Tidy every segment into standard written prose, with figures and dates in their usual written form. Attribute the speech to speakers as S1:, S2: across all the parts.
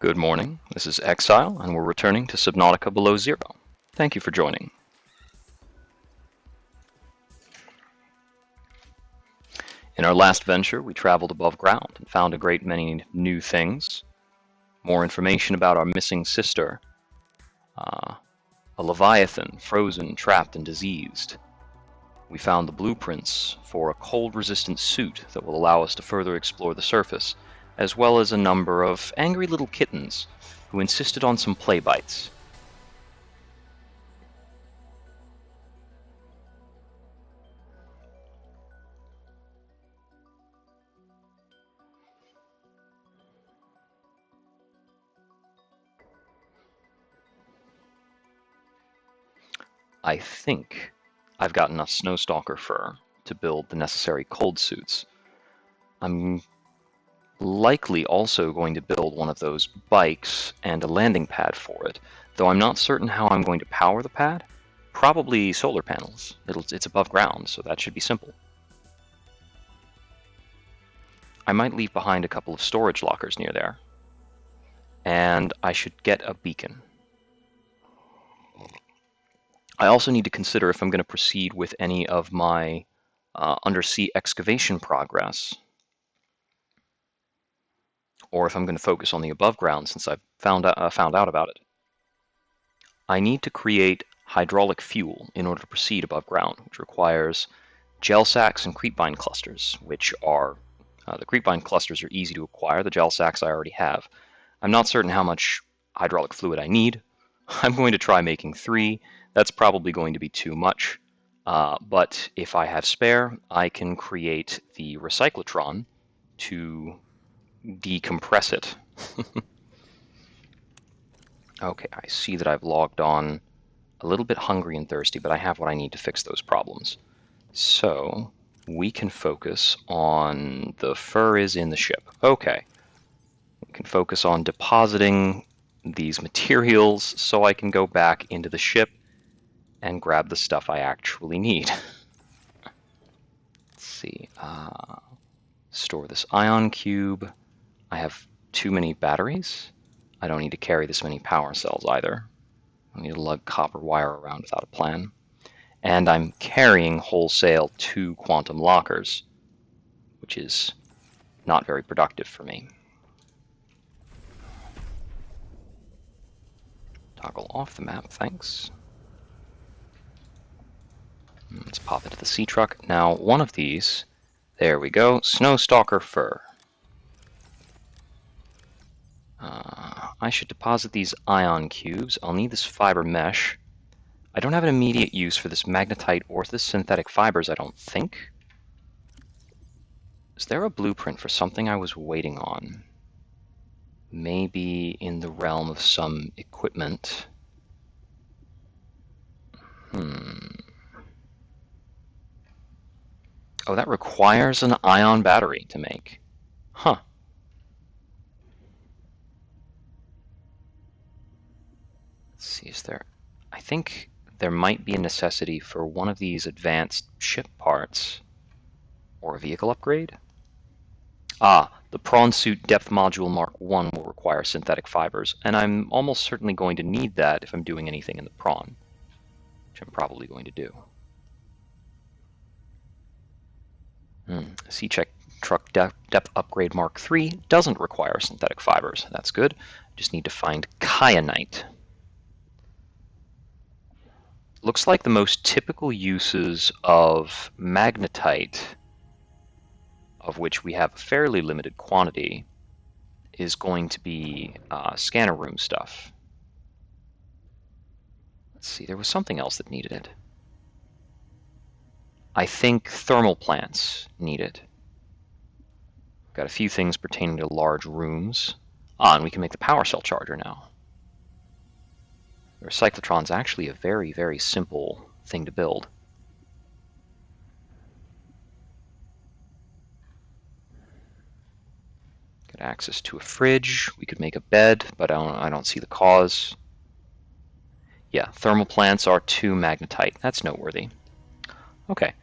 S1: Good morning, this is Exile, and we're returning to Subnautica Below Zero. Thank you for joining. In our last venture, we traveled above ground and found a great many new things. More information about our missing sister. A leviathan, frozen, trapped, and diseased. We found the blueprints for a cold-resistant suit that will allow us to further explore the surface, as well as a number of angry little kittens who insisted on some play bites. I think I've got enough snowstalker fur to build the necessary cold suits. I'm likely also going to build one of those bikes and a landing pad for it, though I'm not certain how I'm going to power the pad. Probably solar panels. It's above ground, so that should be simple. I might leave behind a couple of storage lockers near there. And I should get a beacon. I also need to consider if I'm going to proceed with any of my undersea excavation progress, or if I'm going to focus on the above ground since I've found out about it. I need to create hydraulic fuel in order to proceed above ground, which requires gel sacks and creepvine clusters, which are the creepvine clusters are easy to acquire. The gel sacks I already have. I'm not certain how much hydraulic fluid I need. I'm going to try making 3. That's probably going to be too much, but if I have spare, I can create the recyclotron to decompress it. Okay, I see that I've logged on a little bit hungry and thirsty, but I have what I need to fix those problems. So we can focus on the fur is in the ship. Okay, we can focus on depositing these materials so I can go back into the ship and grab the stuff I actually need. Let's see. Store this ion cube. I have too many batteries. I don't need to carry this many power cells either. I need to lug copper wire around without a plan. And I'm carrying wholesale 2 quantum lockers, which is not very productive for me. Toggle off the map, thanks. Let's pop into the sea truck. Now, one of these, there we go, Snowstalker fur. I should deposit these ion cubes. I'll need this fiber mesh. I don't have an immediate use for this magnetite or this synthetic fibers, I don't think. Is there a blueprint for something I was waiting on? Maybe in the realm of some equipment. Oh, that requires an ion battery to make. Huh. Let's see, is there... I think there might be a necessity for one of these advanced ship parts. Or a vehicle upgrade? The prawn suit depth module Mark 1 will require synthetic fibers, and I'm almost certainly going to need that if I'm doing anything in the prawn, which I'm probably going to do. Sea truck depth upgrade Mark 3 doesn't require synthetic fibers. That's good. Just need to find kyanite. Looks like the most typical uses of magnetite, of which we have a fairly limited quantity, is going to be scanner room stuff. Let's see, there was something else that needed it. I think thermal plants need it. Got a few things pertaining to large rooms. And we can make the power cell charger now. The recyclotron's actually a very, very simple thing to build. Got access to a fridge. We could make a bed, but I don't see the cause. Yeah, thermal plants are 2 magnetite. That's noteworthy. Okay.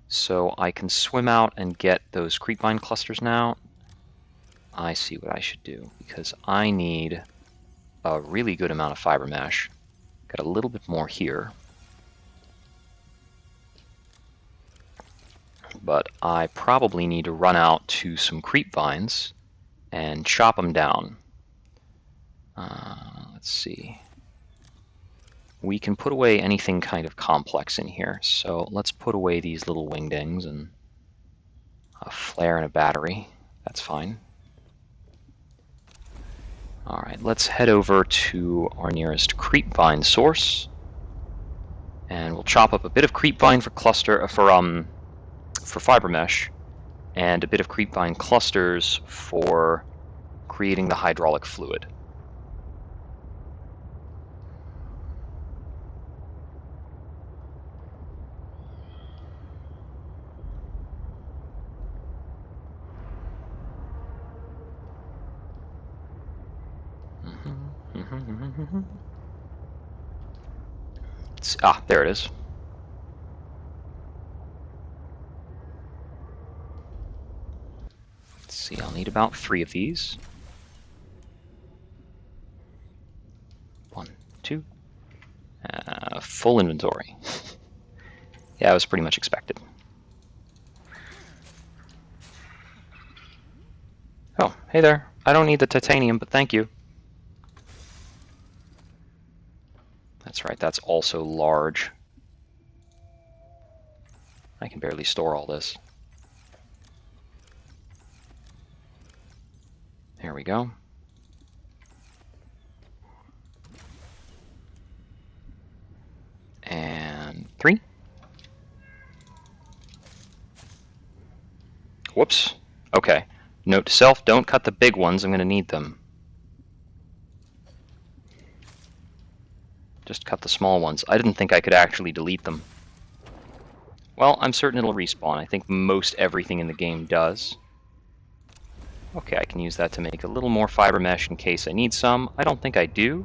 S1: So I can swim out and get those creepvine clusters now. I see what I should do, because I need a really good amount of fiber mesh. Got a little bit more here. But I probably need to run out to some creep vines and chop them down. Let's see. We can put away anything kind of complex in here. So let's put away these little wingdings and a flare and a battery. That's fine. All right, let's head over to our nearest creep vine source, and we'll chop up a bit of creep vine for fiber mesh, and a bit of creep vine clusters for creating the hydraulic fluid. There it is. Let's see, I'll need about 3 of these. 1, 2. Full inventory. Yeah, it was pretty much expected. Oh, hey there. I don't need the titanium, but thank you. That's right, that's also large. I can barely store all this. There we go. And 3. Whoops. Okay. Note to self, don't cut the big ones, I'm going to need them. Just cut the small ones. I didn't think I could actually delete them. Well, I'm certain it'll respawn. I think most everything in the game does. Okay, I can use that to make a little more fiber mesh in case I need some. I don't think I do.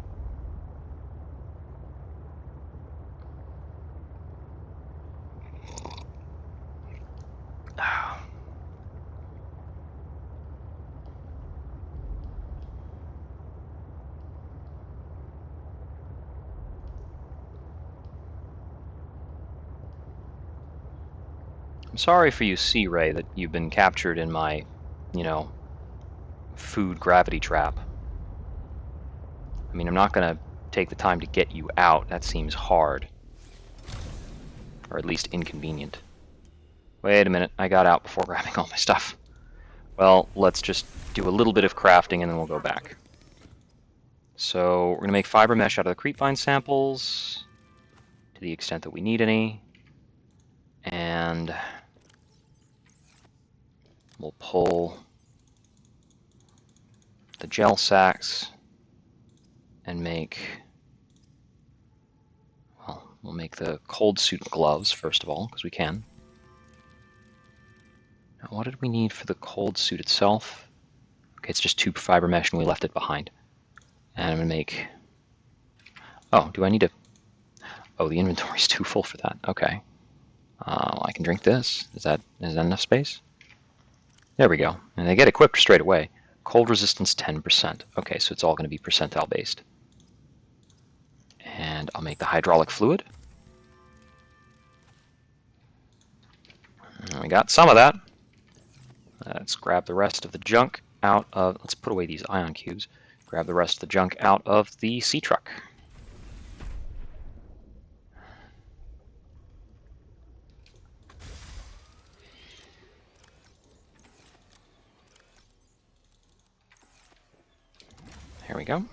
S1: I'm sorry for you, Sea Ray, that you've been captured in my, food gravity trap. I mean, I'm not going to take the time to get you out. That seems hard. Or at least inconvenient. Wait a minute, I got out before grabbing all my stuff. Well, let's just do a little bit of crafting and then we'll go back. So we're going to make fiber mesh out of the creep vine samples to the extent that we need any. And we'll pull the gel sacks and we'll make the cold suit gloves first of all, because we can. Now, what did we need for the cold suit itself? Okay, it's just 2 fiber mesh and we left it behind. And I'm going to make... Oh, do I need to... Oh, the inventory's too full for that. Okay. I can drink this. Is that enough space? There we go. And they get equipped straight away. Cold resistance 10%. Okay, so it's all going to be percentile based. And I'll make the hydraulic fluid. And we got some of that. Let's grab the rest of the junk out of... Let's put away these ion cubes. Grab the rest of the junk out of the sea truck. There we go.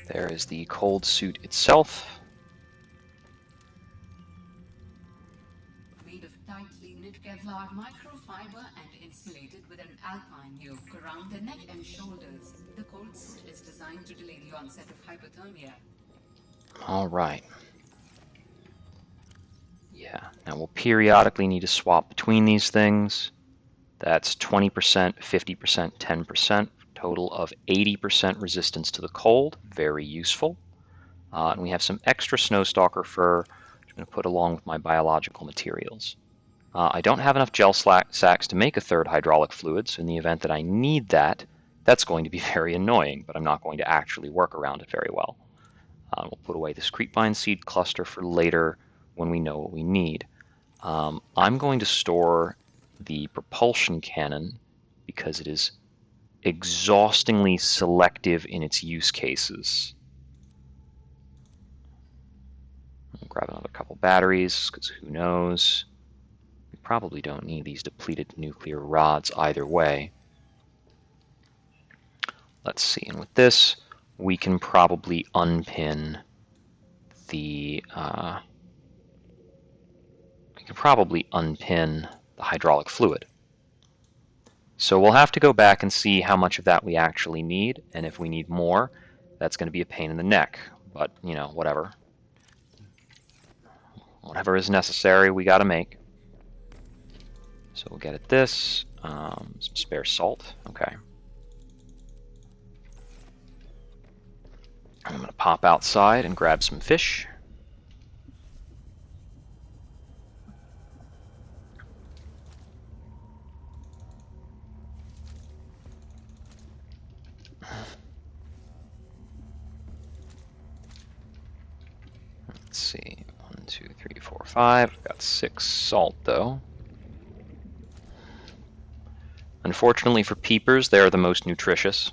S1: There is the cold suit itself.
S2: Made of tightly knit Kevlar microfiber and insulated with an alpine yoke around the neck and shoulders, the cold suit is designed to delay the onset of hypothermia.
S1: All right. Yeah, now we'll periodically need to swap between these things. That's 20%, 50%, 10% Total of 80% resistance to the cold, very useful. And we have some extra snowstalker fur, which I'm going to put along with my biological materials. I don't have enough gel sacks to make a third hydraulic fluid, so in the event that I need that, that's going to be very annoying, but I'm not going to actually work around it very well. We'll put away this creepvine seed cluster for later when we know what we need. I'm going to store the propulsion cannon because it is exhaustingly selective in its use cases. I'll grab another couple batteries, because who knows? We probably don't need these depleted nuclear rods either way. Let's see, and with this, we can probably unpin the hydraulic fluid. So we'll have to go back and see how much of that we actually need, and if we need more, that's going to be a pain in the neck. But, you know, whatever. Whatever is necessary, we got to make. So we'll get at this. Some spare salt. Okay. I'm going to pop outside and grab some fish. Let's see. 1, 2, 3, 4, 5. I've got 6 salt, though. Unfortunately for peepers, they are the most nutritious.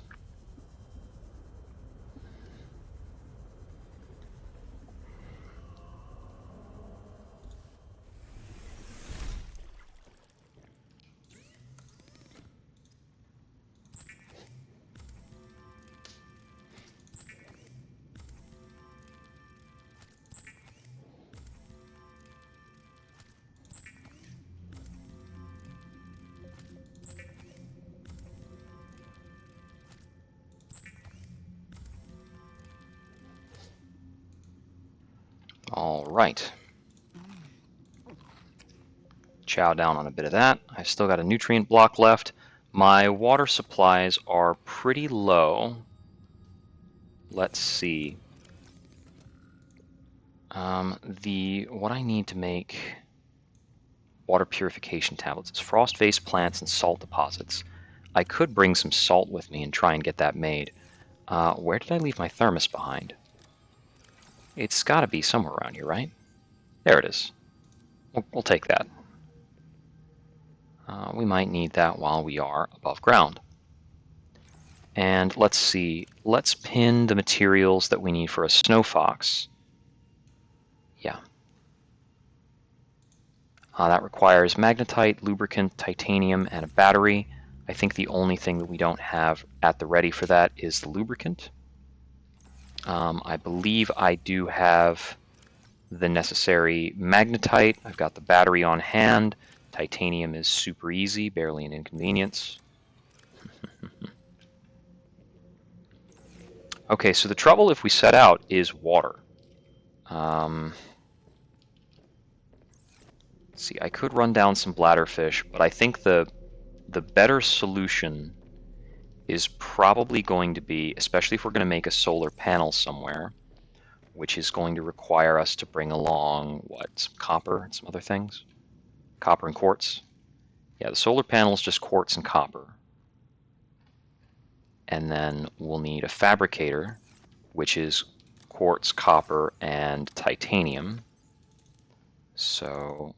S1: All right. Chow down on a bit of that. I've still got a nutrient block left. My water supplies are pretty low. Let's see. What I need to make water purification tablets is frost vase plants and salt deposits. I could bring some salt with me and try and get that made. Where did I leave my thermos behind? It's got to be somewhere around here, right? There it is. We'll take that. We might need that while we are above ground. And let's see. Let's pin the materials that we need for a snow fox. Yeah. That requires magnetite, lubricant, titanium, and a battery. I think the only thing that we don't have at the ready for that is the lubricant. I believe I do have the necessary magnetite. I've got the battery on hand. Titanium is super easy, barely an inconvenience. Okay, so the trouble if we set out is water. Let's see, I could run down some bladderfish, but I think the better solution is probably going to be, especially if we're going to make a solar panel somewhere, which is going to require us to bring along, what, some copper and some other things? Copper and quartz? Yeah, the solar panel is just quartz and copper. And then we'll need a fabricator, which is quartz, copper, and titanium. So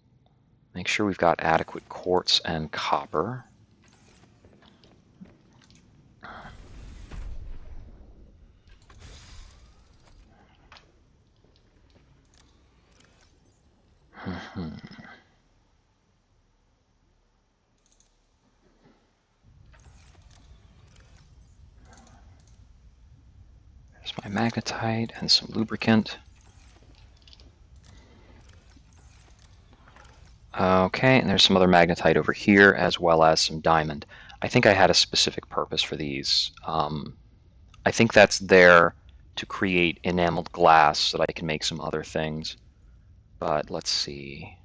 S1: make sure we've got adequate quartz and copper. There's my magnetite and some lubricant. Okay, and there's some other magnetite over here, as well as some diamond. I think I had a specific purpose for these. I think that's there to create enameled glass so that I can make some other things. But let's see.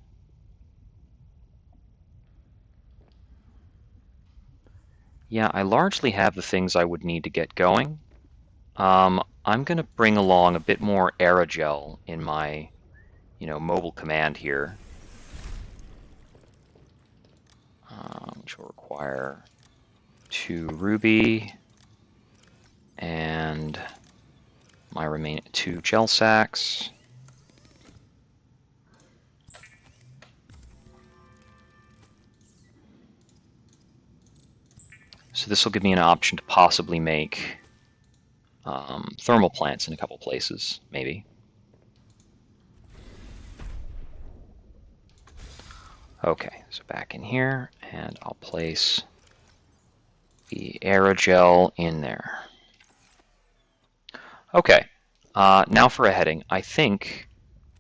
S1: Yeah, I largely have the things I would need to get going. I'm going to bring along a bit more aerogel in my, mobile command here, which will require 2 ruby and my remaining 2 gel sacks. So this will give me an option to possibly make thermal plants in a couple places, maybe. Okay, so back in here, and I'll place the aerogel in there. Okay, now for a heading. I think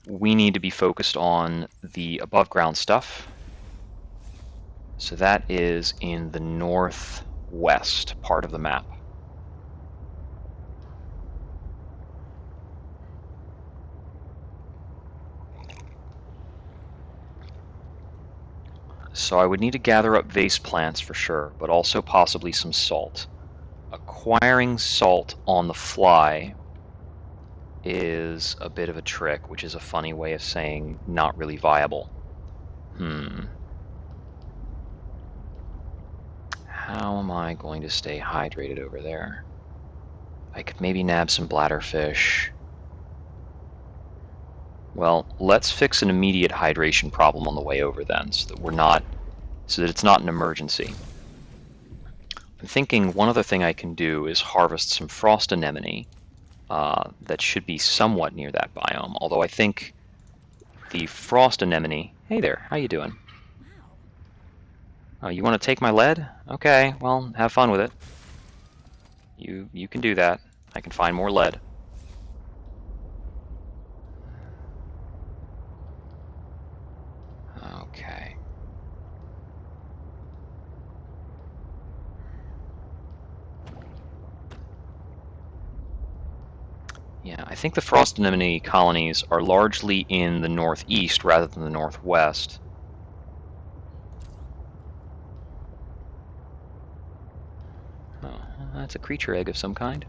S1: we need to be focused on the above ground stuff. So that is in the northwest part of the map. So I would need to gather up vase plants for sure, but also possibly some salt. Acquiring salt on the fly is a bit of a trick, which is a funny way of saying not really viable. How am I going to stay hydrated over there? I could maybe nab some bladderfish. Well, let's fix an immediate hydration problem on the way over then, so that it's not an emergency. I'm thinking one other thing I can do is harvest some frost anemone that should be somewhat near that biome, although I think the frost anemone... Hey there, how you doing? Oh, you want to take my lead? Okay, well, have fun with it. You can do that. I can find more lead. Okay. Yeah, I think the frost anemone colonies are largely in the northeast rather than the northwest. Oh, that's a creature egg of some kind.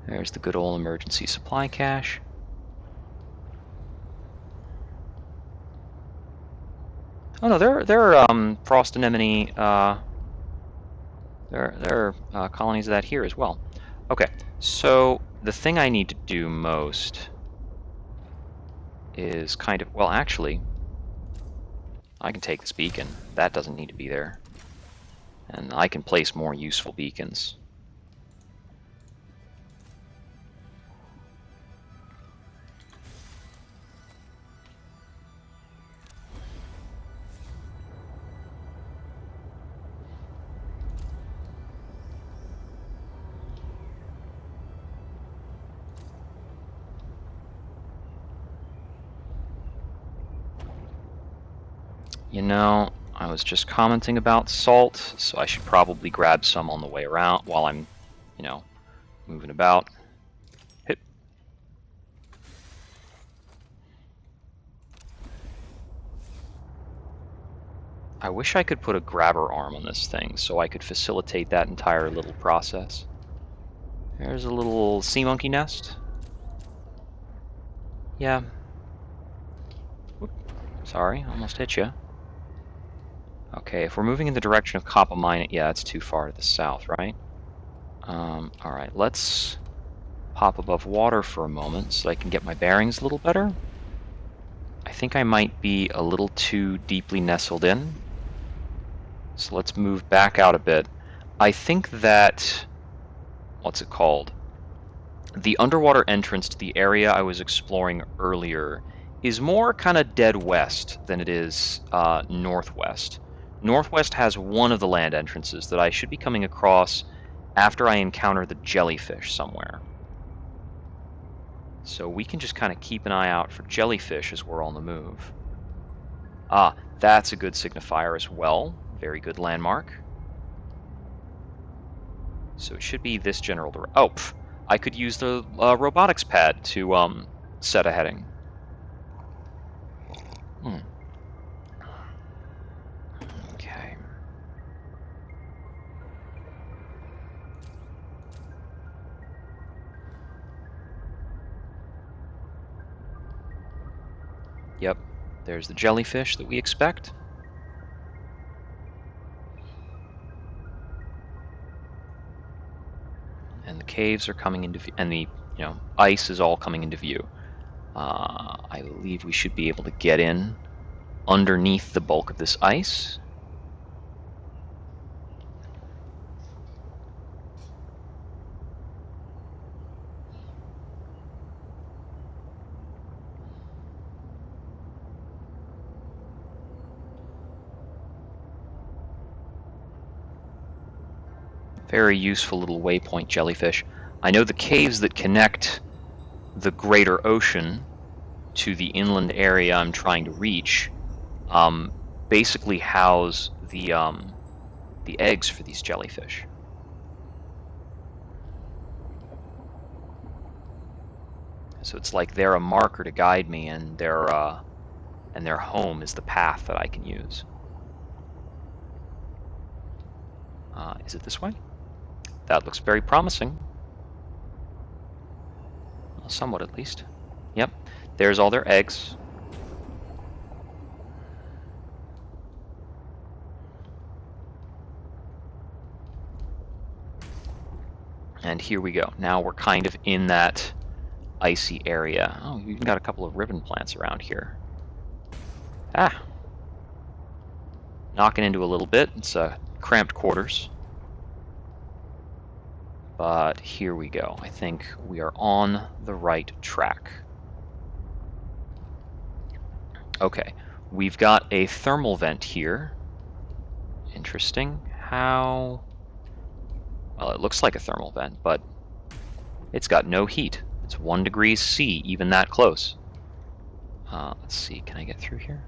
S1: There's the good old emergency supply cache. Oh no, there are frost anemone. There are colonies of that here as well. Okay, so the thing I need to do most is kind of, well, actually, I can take this beacon. That doesn't need to be there. And I can place more useful beacons. You know, I was just commenting about salt, so I should probably grab some on the way around while I'm, moving about. Hit. I wish I could put a grabber arm on this thing so I could facilitate that entire little process. There's a little sea monkey nest. Yeah. Whoop. Sorry, almost hit you. Okay, if we're moving in the direction of copper mining, yeah, it's too far to the south, right? Alright, let's pop above water for a moment so I can get my bearings a little better. I think I might be a little too deeply nestled in. So let's move back out a bit. I think that... what's it called? The underwater entrance to the area I was exploring earlier is more kind of dead west than it is northwest. Northwest has one of the land entrances that I should be coming across after I encounter the jellyfish somewhere. So we can just kind of keep an eye out for jellyfish as we're on the move. Ah, that's a good signifier as well. Very good landmark. So it should be this general direction. Oh, I could use the robotics pad to set a heading. Okay. Yep, there's the jellyfish that we expect. And the caves are coming into view, and the ice is all coming into view. I believe we should be able to get in underneath the bulk of this ice. Very useful little waypoint jellyfish. I know the caves that connect the greater ocean to the inland area I'm trying to reach basically house the eggs for these jellyfish. So it's like they're a marker to guide me, and their home is the path that I can use. Is it this way? That looks very promising. Well, somewhat, at least. Yep. There's all their eggs. And here we go. Now we're kind of in that icy area. Oh, you even got a couple of ribbon plants around here. Ah! Knocking into a little bit. It's cramped quarters. But here we go. I think we are on the right track. Okay, we've got a thermal vent here. Interesting. How... Well, it looks like a thermal vent, but it's got no heat. It's 1 degree C, even that close. Let's see, can I get through here?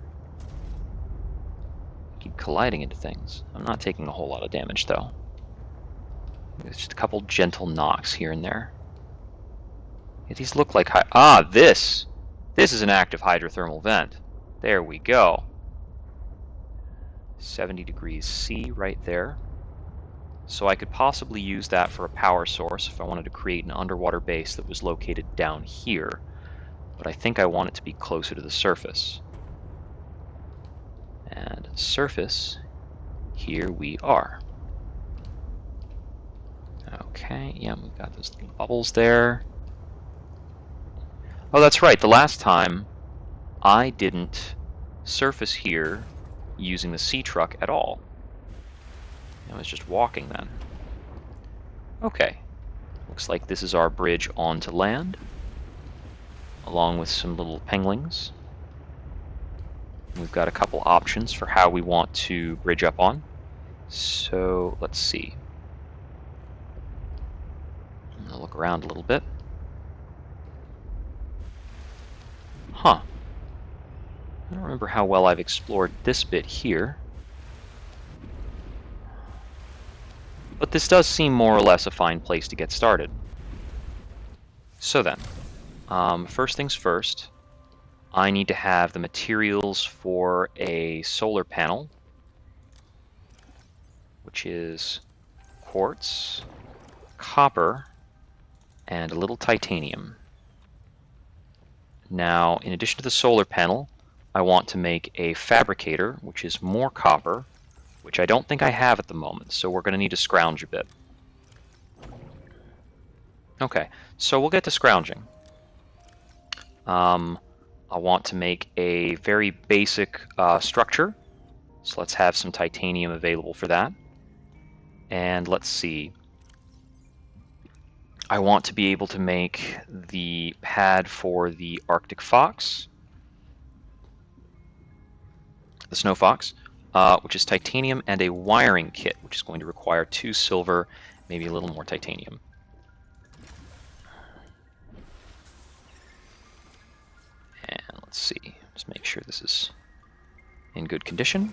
S1: Keep colliding into things. I'm not taking a whole lot of damage, though. There's just a couple gentle knocks here and there. Yeah, these look like... this! This is an active hydrothermal vent. There we go. 70 degrees C right there. So I could possibly use that for a power source if I wanted to create an underwater base that was located down here. But I think I want it to be closer to the surface. And surface, here we are. Okay, yeah, we've got those little bubbles there. Oh, that's right, the last time I didn't surface here using the sea truck at all. I was just walking then. Okay, looks like this is our bridge onto land, along with some little penguins. We've got a couple options for how we want to bridge up on. So let's see. I'm gonna look around a little bit. Huh. I don't remember how well I've explored this bit here. But this does seem more or less a fine place to get started. So then, first things first, I need to have the materials for a solar panel, which is quartz, copper, and a little titanium. Now, in addition to the solar panel, I want to make a fabricator, which is more copper, which I don't think I have at the moment, so we're going to need to scrounge a bit. Okay, so we'll get to scrounging. I want to make a very basic structure, so let's have some titanium available for that. And let's see. I want to be able to make the pad for the Arctic fox, the snow fox, which is titanium, and a wiring kit, which is going to require 2 silver, maybe a little more titanium. And let's see, just make sure this is in good condition.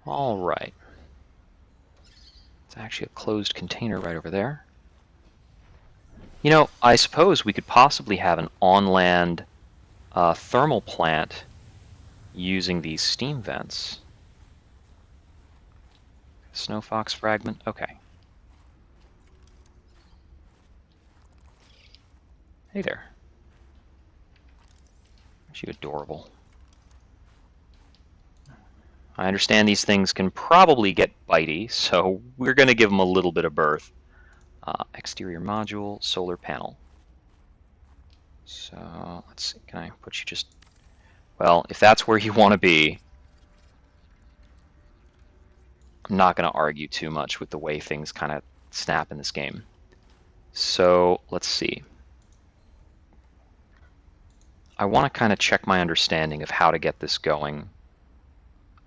S1: All right. It's actually a closed container right over there. You know, I suppose we could possibly have an on-land thermal plant using these steam vents. Snow fox fragment, okay. Hey there. Aren't you adorable? I understand these things can probably get bitey, so we're going to give them a little bit of berth. Exterior module, solar panel. So let's see, can I put you just... Well, if that's where you want to be, I'm not going to argue too much with the way things kind of snap in this game. So let's see. I want to kind of check my understanding of how to get this going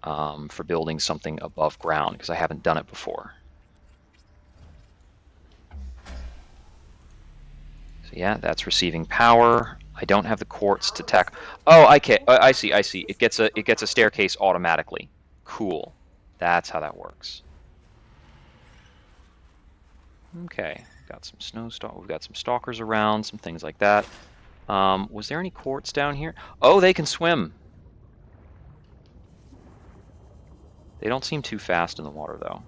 S1: for building something above ground, because I haven't done it before. So yeah, that's receiving power. I don't have the quartz to tack. Oh, I see. It gets a staircase automatically. Cool. That's how that works. Okay, got some we've got some stalkers around, some things like that. Was there any quartz down here? Oh, they can swim. They don't seem too fast in the water, though.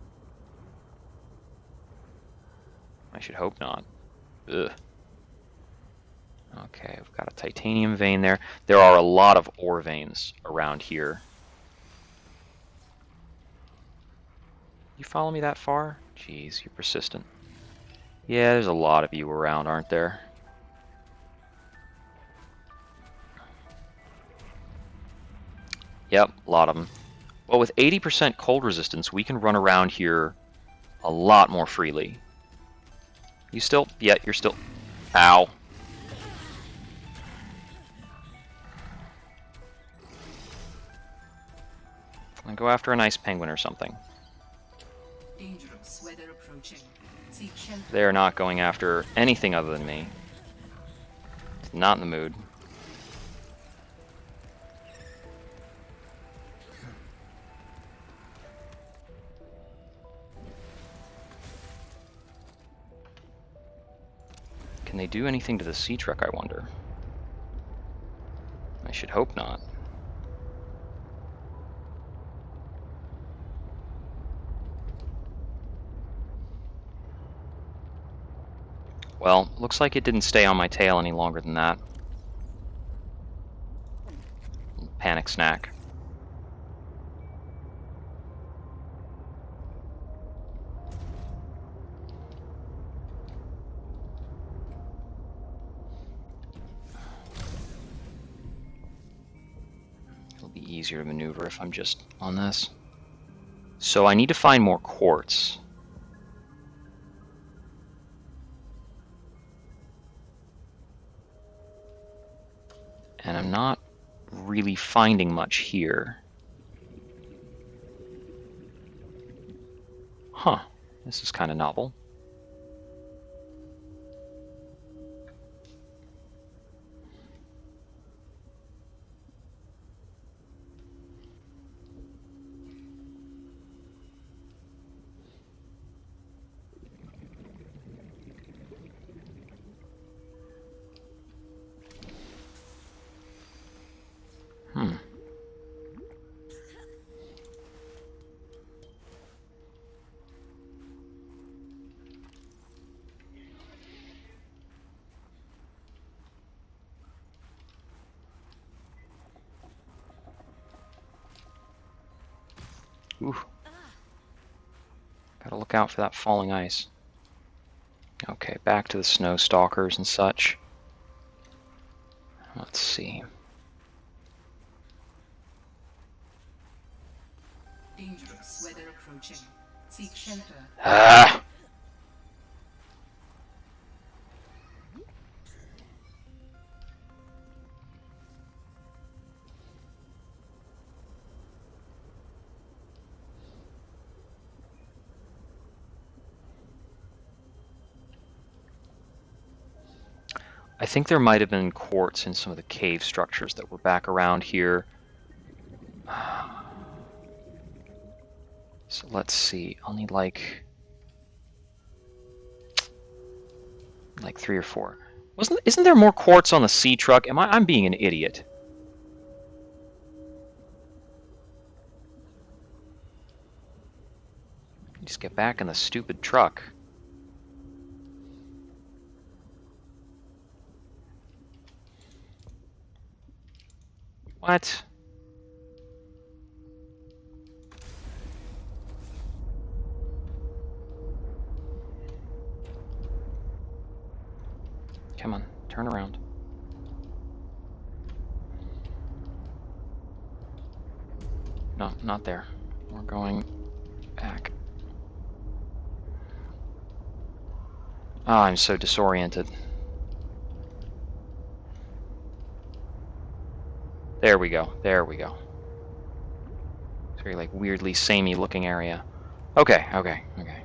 S1: I should hope not. Ugh. Okay, we've got a titanium vein there. There are a lot of ore veins around here. You follow me that far? Jeez, you're persistent. Yeah, there's a lot of you around, aren't there? Yep, a lot of them. Well, with 80% cold resistance, we can run around here a lot more freely. You still... Yeah, you're still... Ow. And go after an ice penguin or something.
S2: Dangerous weather approaching. Seek shelter.
S1: They're not going after anything other than me. Not in the mood. Can they do anything to the sea truck, I wonder? I should hope not. Well, looks like it didn't stay on my tail any longer than that. Panic snack. It'll be easier to maneuver if I'm just on this. So I need to find more quartz. And I'm not really finding much here. Huh, this is kind of novel. Hmm. Ooh. Gotta look out for that falling ice. Okay, back to the snow stalkers and such. Let's see.
S2: Dangerous weather approaching. Seek shelter.
S1: Ah! I think there might have been quartz in some of the cave structures that were back around here. So let's see. I'll need like 3 or 4. Isn't there more quartz on the sea truck? I'm being an idiot. Just get back in the stupid truck. What? Come on, turn around. No, not there. We're going back. Oh, I'm so disoriented. There we go. There we go. It's very, like, weirdly samey looking area. Okay, okay, okay.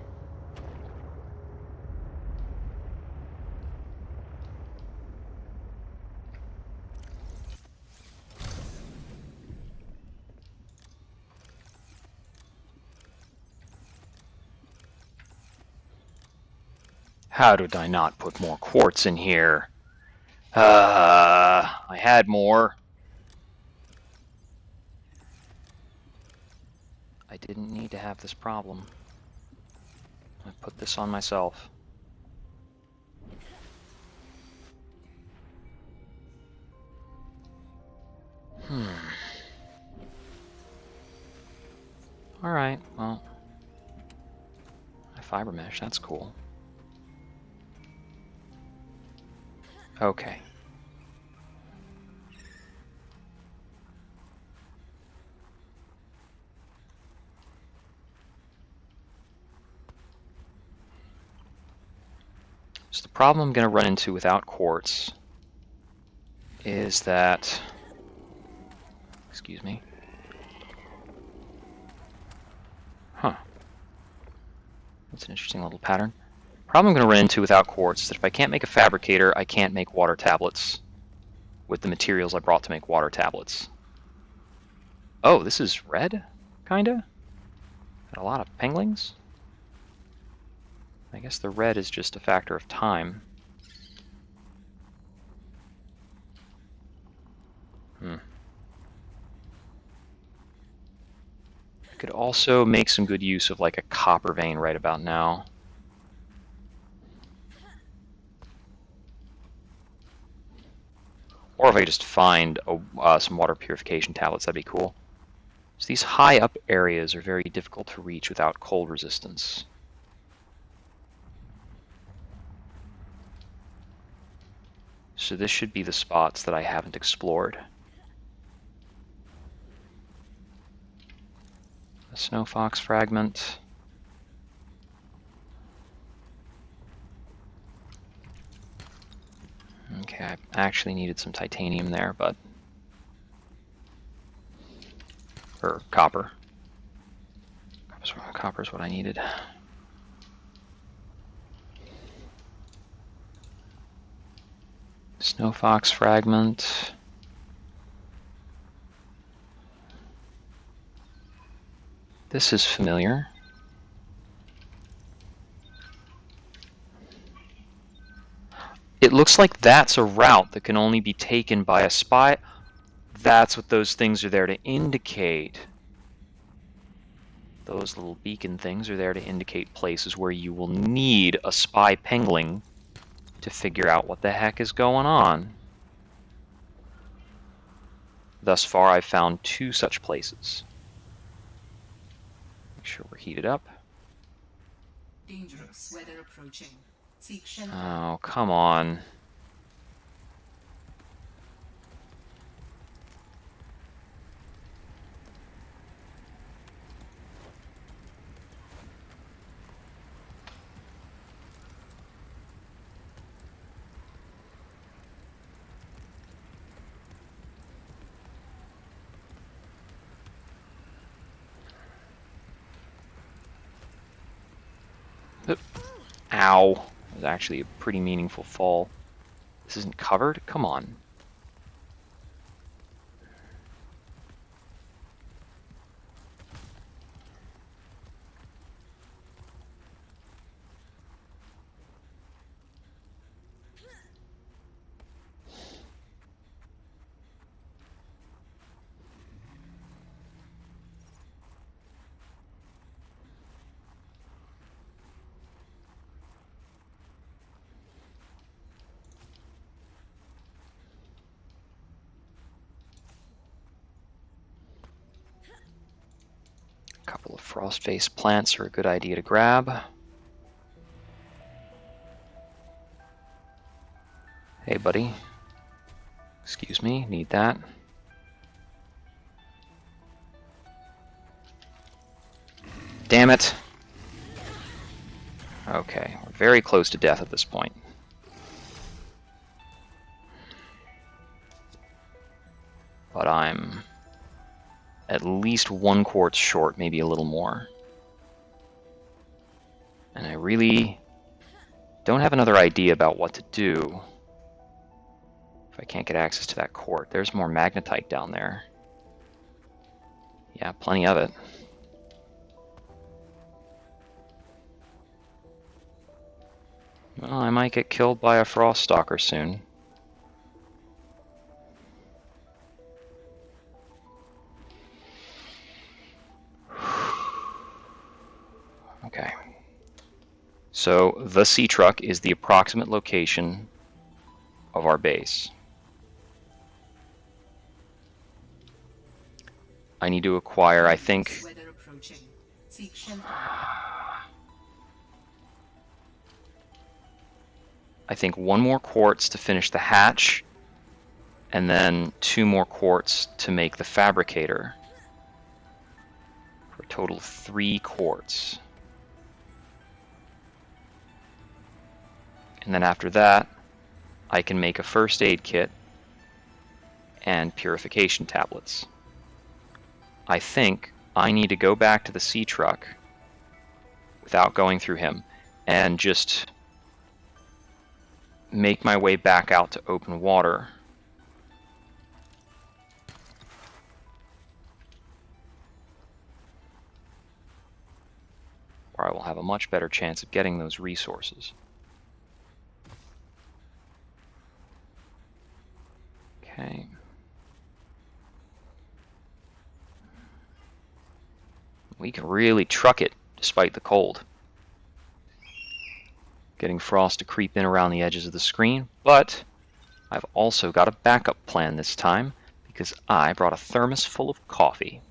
S1: How did I not put more quartz in here? I had more. I didn't need to have this problem. I put this on myself. Alright, well. Fiber mesh, that's cool. Okay. So the problem I'm going to run into without quartz is that, excuse me. Huh. That's an interesting little pattern. Problem I'm going to run into without quartz is that if I can't make a fabricator, I can't make water tablets with the materials I brought to make water tablets. Oh, this is red? Kinda? Got a lot of penglings? I guess the red is just a factor of time. I could also make some good use of like a copper vein right about now. Or if I just find some water purification tablets, that'd be cool. So these high up areas are very difficult to reach without cold resistance. So this should be the spots that I haven't explored. A snow fox fragment. Okay, I actually needed some titanium there, but... or copper. Copper's what I needed. Snow fox fragment. This is familiar. It looks like that's a route that can only be taken by a spy. That's what those things are there to indicate. Those little beacon things are there to indicate places where you will need a spy pengling to figure out what the heck is going on. Thus far, I've found 2 such places. Make sure we're heated up.
S2: Dangerous weather approaching. Seek shelter.
S1: Oh, come on. Ow. That was actually a pretty meaningful fall. This isn't covered? Come on. Frost-based plants are a good idea to grab. Hey, buddy. Excuse me, need that. Damn it! Okay, we're very close to death at this point. But I'm at least 1 quartz short, maybe a little more. And I really don't have another idea about what to do if I can't get access to that quartz. There's more magnetite down there. Yeah, plenty of it. Well, I might get killed by a frost stalker soon. Okay. So the sea truck is the approximate location of our base. I need to acquire, I think... I think 1 more quartz to finish the hatch, and then 2 more quartz to make the fabricator, for a total of 3 quartz. And then after that, I can make a first aid kit and purification tablets. I think I need to go back to the sea truck without going through him and just make my way back out to open water. Where I will have a much better chance of getting those resources. Okay. We can really truck it despite the cold. Getting frost to creep in around the edges of the screen, but I've also got a backup plan this time because I brought a thermos full of coffee.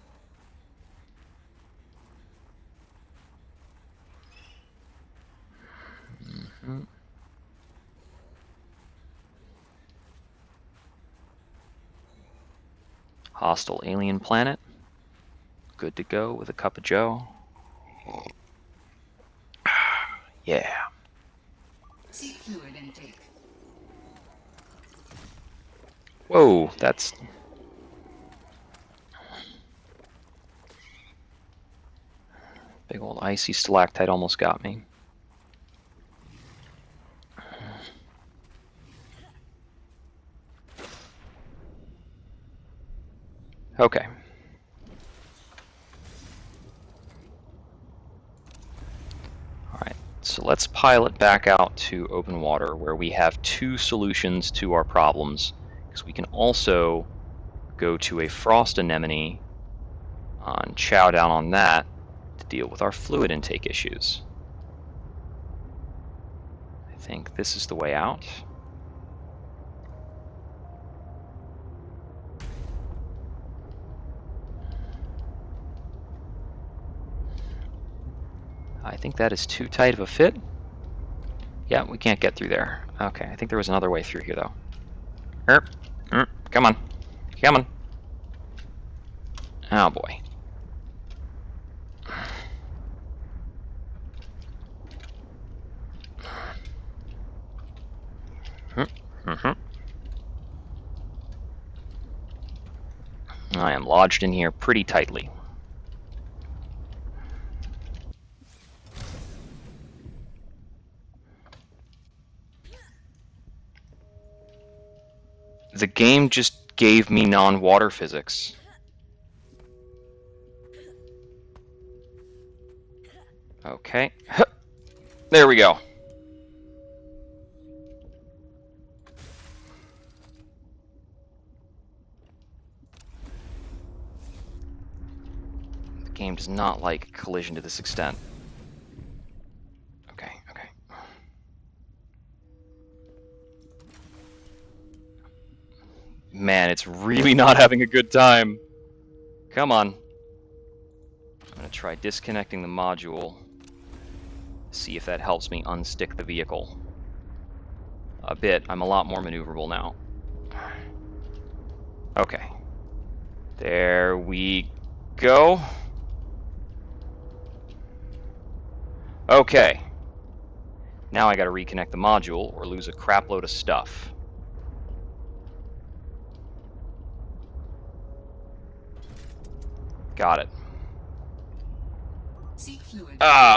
S1: Hostile alien planet. Good to go with a cup of joe. Yeah.
S2: Seek fluid intake.
S1: Whoa, that's... Big old icy stalactite almost got me. Okay. Alright, so let's pilot back out to open water where we have 2 solutions to our problems, because we can also go to a frost anemone and chow down on that to deal with our fluid intake issues. I think this is the way out. I think that is too tight of a fit. Yeah, we can't get through there. Okay, I think there was another way through here, though. Come on. Come on. Oh, boy. I am lodged in here pretty tightly. The game just gave me non-water physics. Okay. There we go. The game does not like collision to this extent. Okay, okay. Man, it's really not having a good time. Come on. I'm gonna try disconnecting the module. See if that helps me unstick the vehicle. A bit. I'm a lot more maneuverable now. Okay. There we go. Okay. Now I gotta reconnect the module or lose a crap load of stuff. Got it.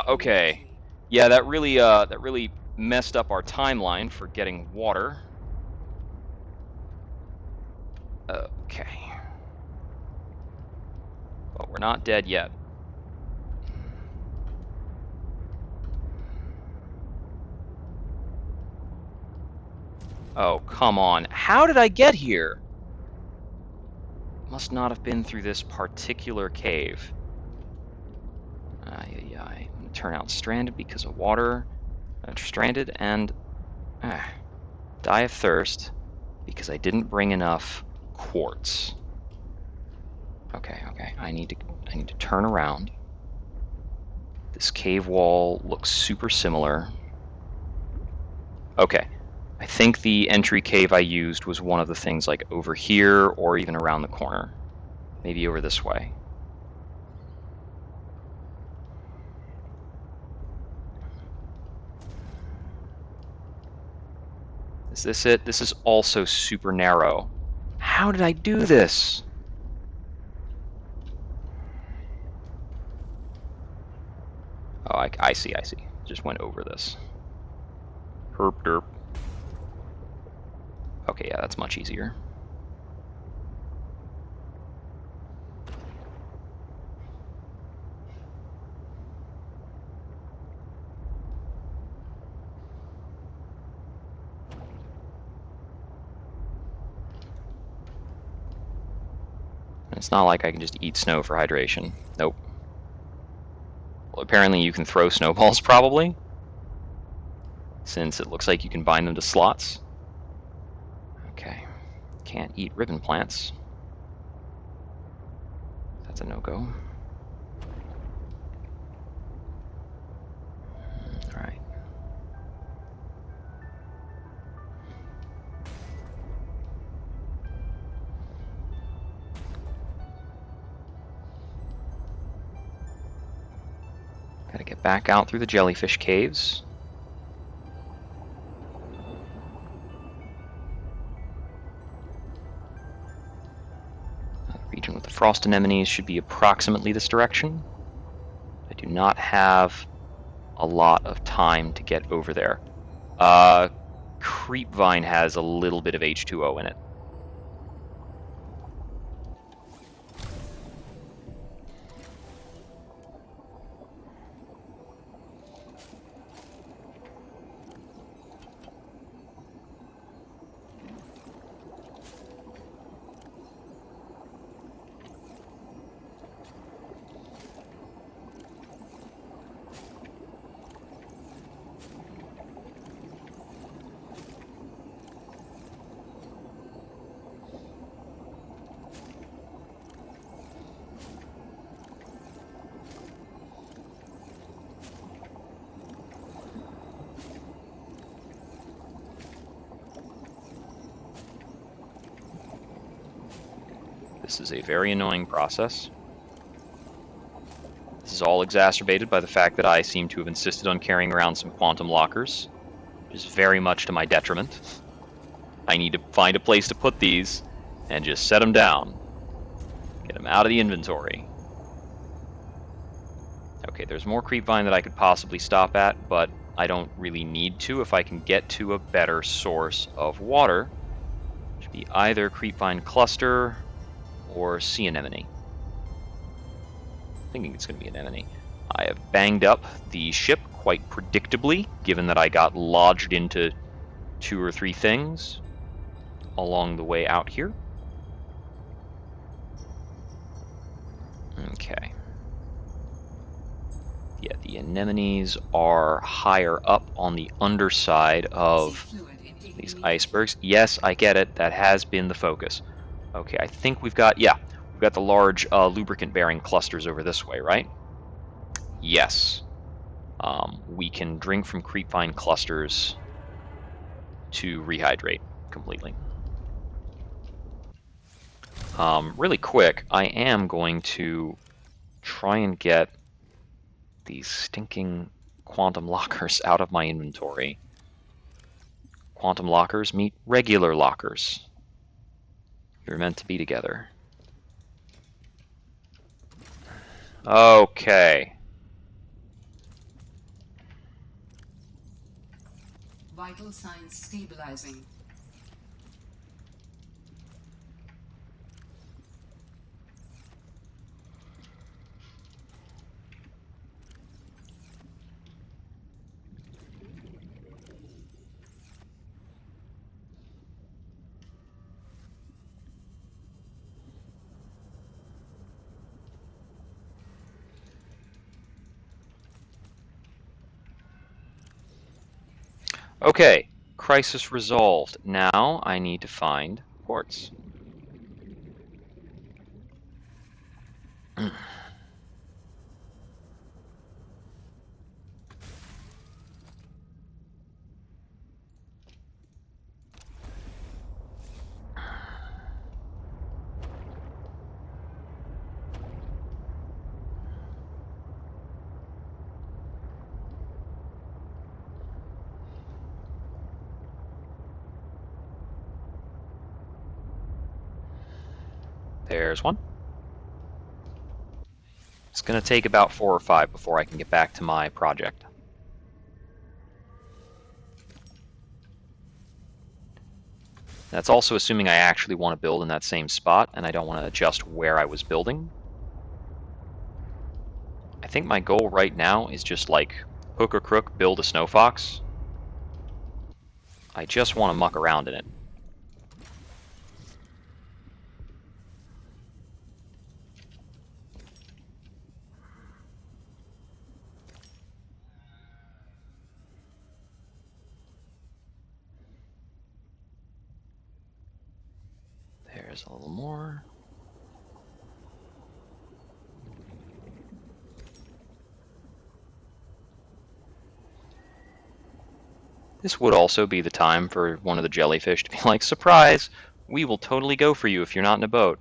S1: Okay. Yeah, that really messed up our timeline for getting water. Okay. But we're not dead yet. Oh, come on. How did I get here? Must not have been through this particular cave. I'm gonna turn out stranded because of water. Stranded and die of thirst because I didn't bring enough quartz. Okay. I need to turn around. This cave wall looks super similar. Okay. I think the entry cave I used was one of the things like over here or even around the corner. Maybe over this way. Is this it? This is also super narrow. How did I do this? Oh, I see. Just went over this. Herp derp. Okay, yeah, that's much easier. It's not like I can just eat snow for hydration. Nope. Well, apparently you can throw snowballs, probably, since it looks like you can bind them to slots. Okay. Can't eat ribbon plants. That's a no-go. Alright. Gotta get back out through the jellyfish caves. The region with the frost anemones should be approximately this direction. I do not have a lot of time to get over there. Creepvine has a little bit of H2O in it. This is a very annoying process. This is all exacerbated by the fact that I seem to have insisted on carrying around some quantum lockers, which is very much to my detriment. I need to find a place to put these and just set them down. Get them out of the inventory. Okay, there's more creepvine that I could possibly stop at, but I don't really need to if I can get to a better source of water. It should be either creepvine cluster or sea anemone. I'm thinking it's going to be an anemone. I have banged up the ship quite predictably, given that I got lodged into 2 or 3 things along the way out here. Okay. Yeah, the anemones are higher up on the underside of these icebergs. Yes, I get it. That has been the focus. Okay, I think we've got the large lubricant-bearing clusters over this way, right? yes, we can drink from creepvine clusters to rehydrate completely. Really quick, I am going to try and get these stinking quantum lockers out of my inventory. Quantum lockers meet regular lockers. You're meant to be together. Okay.
S2: Vital signs stabilizing.
S1: Okay, crisis resolved. Now I need to find quartz. There's one. It's going to take about 4 or 5 before I can get back to my project. That's also assuming I actually want to build in that same spot, and I don't want to adjust where I was building. I think my goal right now is just like hook or crook, build a snow fox. I just want to muck around in it. There's a little more. This would also be the time for one of the jellyfish to be like, surprise, we will totally go for you if you're not in a boat.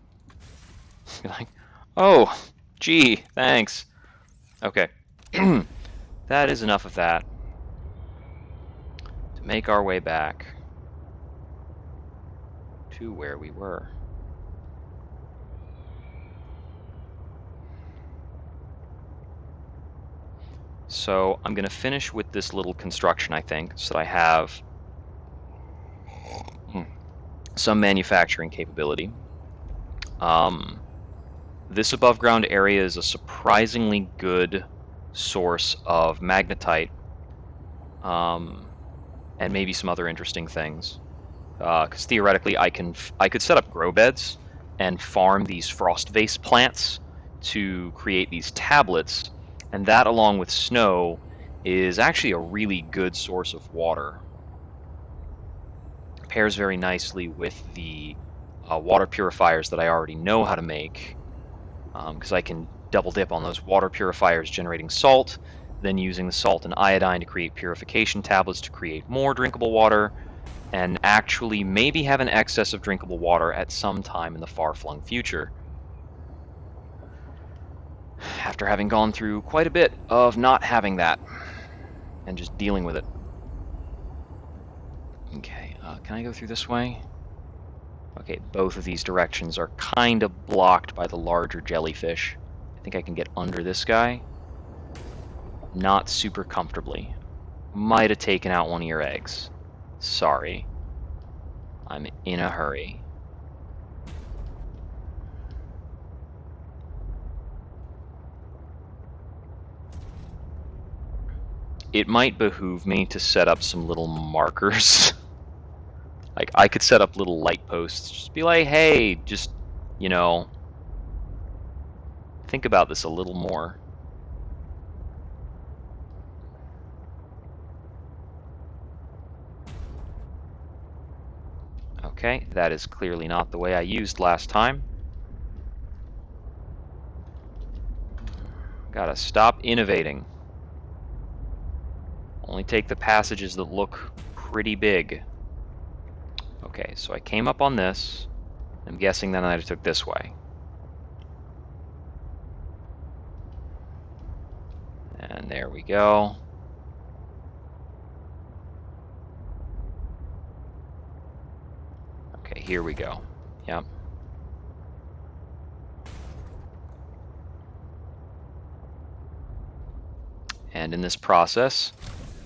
S1: Be like, oh, gee, thanks. Okay, that is enough of that. To make our way back to where we were. So I'm going to finish with this little construction, I think, so that I have some manufacturing capability. This above ground area is a surprisingly good source of magnetite, and maybe some other interesting things. Because theoretically, I could set up grow beds and farm these frost vase plants to create these tablets, and that, along with snow, is actually a really good source of water. Pairs very nicely with the water purifiers that I already know how to make, because I can double dip on those water purifiers generating salt, then using the salt and iodine to create purification tablets to create more drinkable water, and actually maybe have an excess of drinkable water at some time in the far-flung future. After having gone through quite a bit of not having that, and just dealing with it. Okay, can I go through this way? Okay, both of these directions are kind of blocked by the larger jellyfish. I think I can get under this guy. Not super comfortably. Might have taken out one of your eggs. Sorry. I'm in a hurry. It might behoove me to set up some little markers. Like, I could set up little light posts. Just be like, hey, just, you know, think about this a little more. Okay, that is clearly not the way I used last time. I'm Gotta stop innovating. Only take the passages that look pretty big. Okay, so I came up on this. I'm guessing then I took this way. And there we go. Okay, here we go. Yep. And in this process,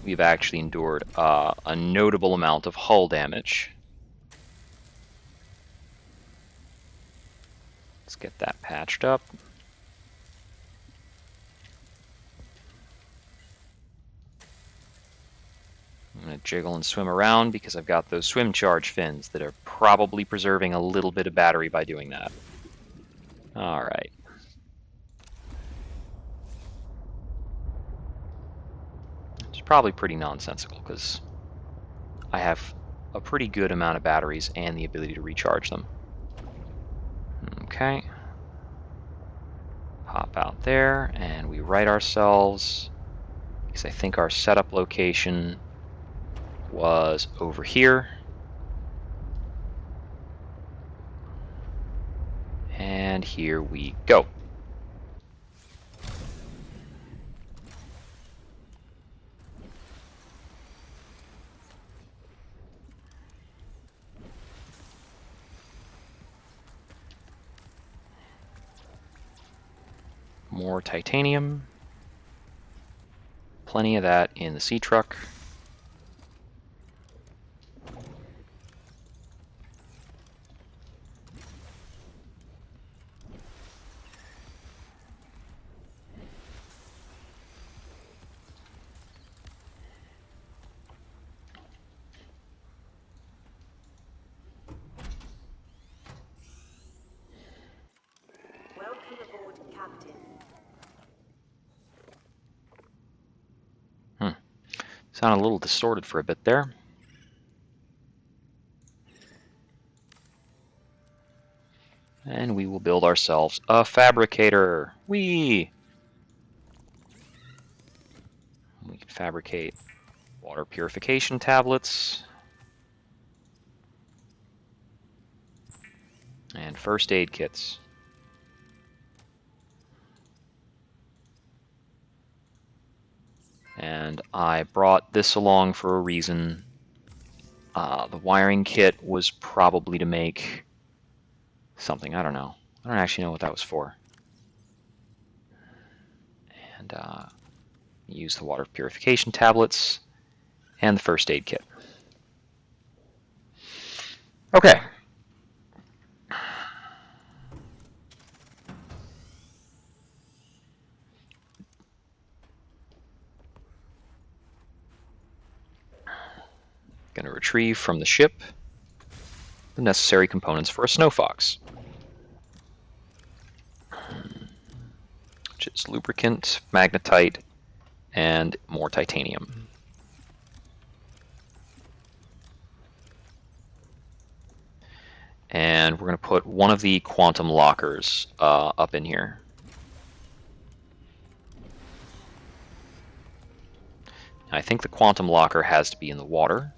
S1: we've actually endured a notable amount of hull damage. Let's get that patched up. I'm going to jiggle and swim around because I've got those swim charge fins that are probably preserving a little bit of battery by doing that. Alright. It's probably pretty nonsensical because I have a pretty good amount of batteries and the ability to recharge them. Okay. Pop out there and we right ourselves, because I think our setup location was over here. And here we go. More titanium. Plenty of that in the sea truck.
S3: Welcome aboard, Captain.
S1: Sounded a little distorted for a bit there. And we will build ourselves a fabricator. We can fabricate water purification tablets and first aid kits. And I brought this along for a reason. The wiring kit was probably to make something. I don't know. I don't actually know what that was for. And use the water purification tablets and the first aid kit. Okay. Going to retrieve from the ship the necessary components for a snow fox, which is lubricant, magnetite, and more titanium. And we're going to put one of the quantum lockers up in here. I think the quantum locker has to be in the water.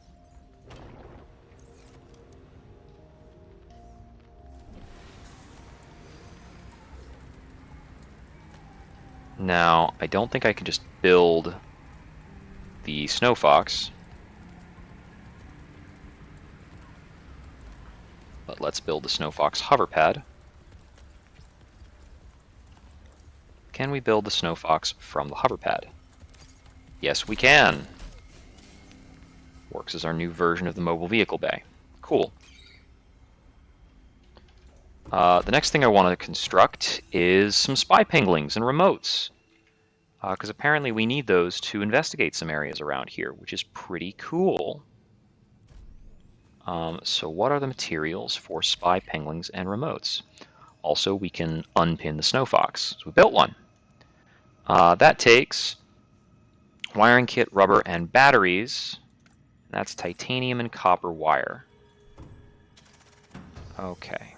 S1: Now, I don't think I can just build the Snow Fox. But let's build the Snow Fox hover pad. Can we build the Snow Fox from the hover pad? Yes, we can. Works as our new version of the mobile vehicle bay. Cool. The next thing I want to construct is some spy penglings and remotes. Because apparently we need those to investigate some areas around here, which is pretty cool. So what are the materials for spy penglings and remotes? Also, we can unpin the Snow Fox. So we built one. That takes wiring kit, rubber, and batteries. That's titanium and copper wire. Okay.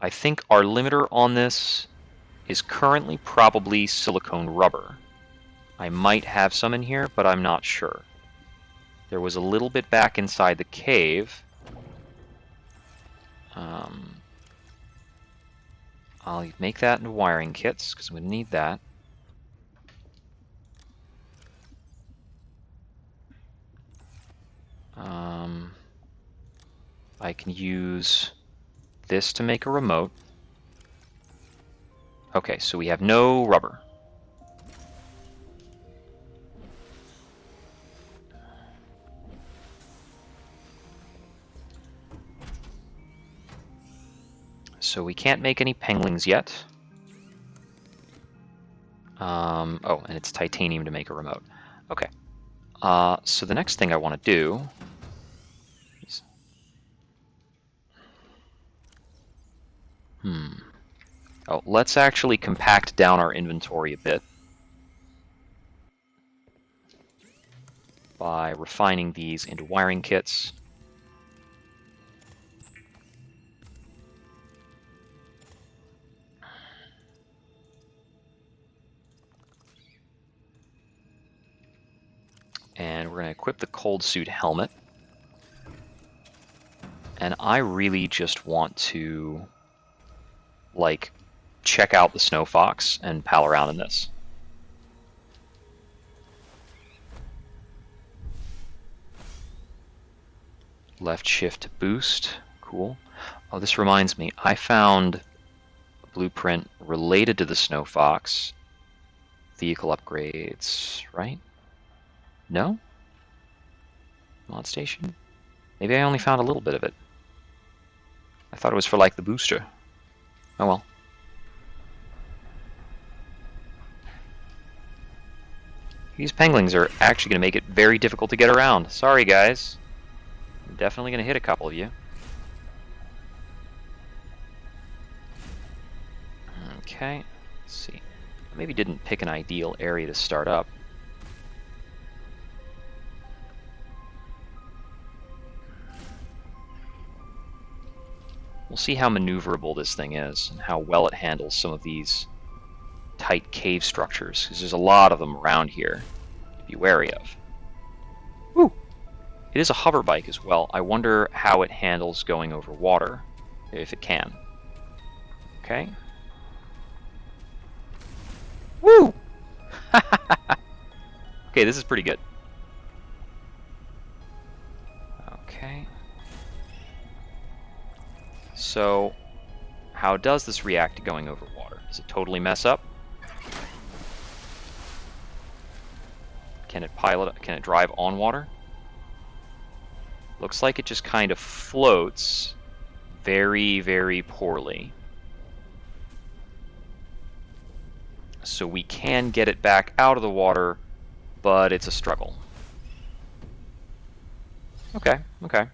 S1: I think our limiter on this is currently probably silicone rubber. I might have some in here, but I'm not sure. There was a little bit back inside the cave. I'll make that into wiring kits, because I'm going to need that. I can use this to make a remote. Okay, so we have no rubber. So we can't make any penglings yet. Oh, and it's titanium to make a remote. Okay. So the next thing I want to do is... Oh, let's actually compact down our inventory a bit by refining these into wiring kits. And we're going to equip the cold suit helmet. And I really just want to, like, check out the Snow Fox and pal around in this. Left shift to boost. Cool. Oh, this reminds me. I found a blueprint related to the Snow Fox. Vehicle upgrades, right? No? Mod station? Maybe I only found a little bit of it. I thought it was for, like, the booster. Oh well. These penglings are actually going to make it very difficult to get around. Sorry, guys. I'm definitely going to hit a couple of you. Okay, let's see. I maybe didn't pick an ideal area to start up. We'll see how maneuverable this thing is and how well it handles some of these tight cave structures, because there's a lot of them around here to be wary of. Woo! It is a hover bike as well. I wonder how it handles going over water, if it can. Okay. Woo! Okay, this is pretty good. Okay. So, how does this react to going over water? Does it totally mess up? Can it drive on water? Looks like it just kind of floats very, very poorly. So we can get it back out of the water, but it's a struggle. Okay, okay.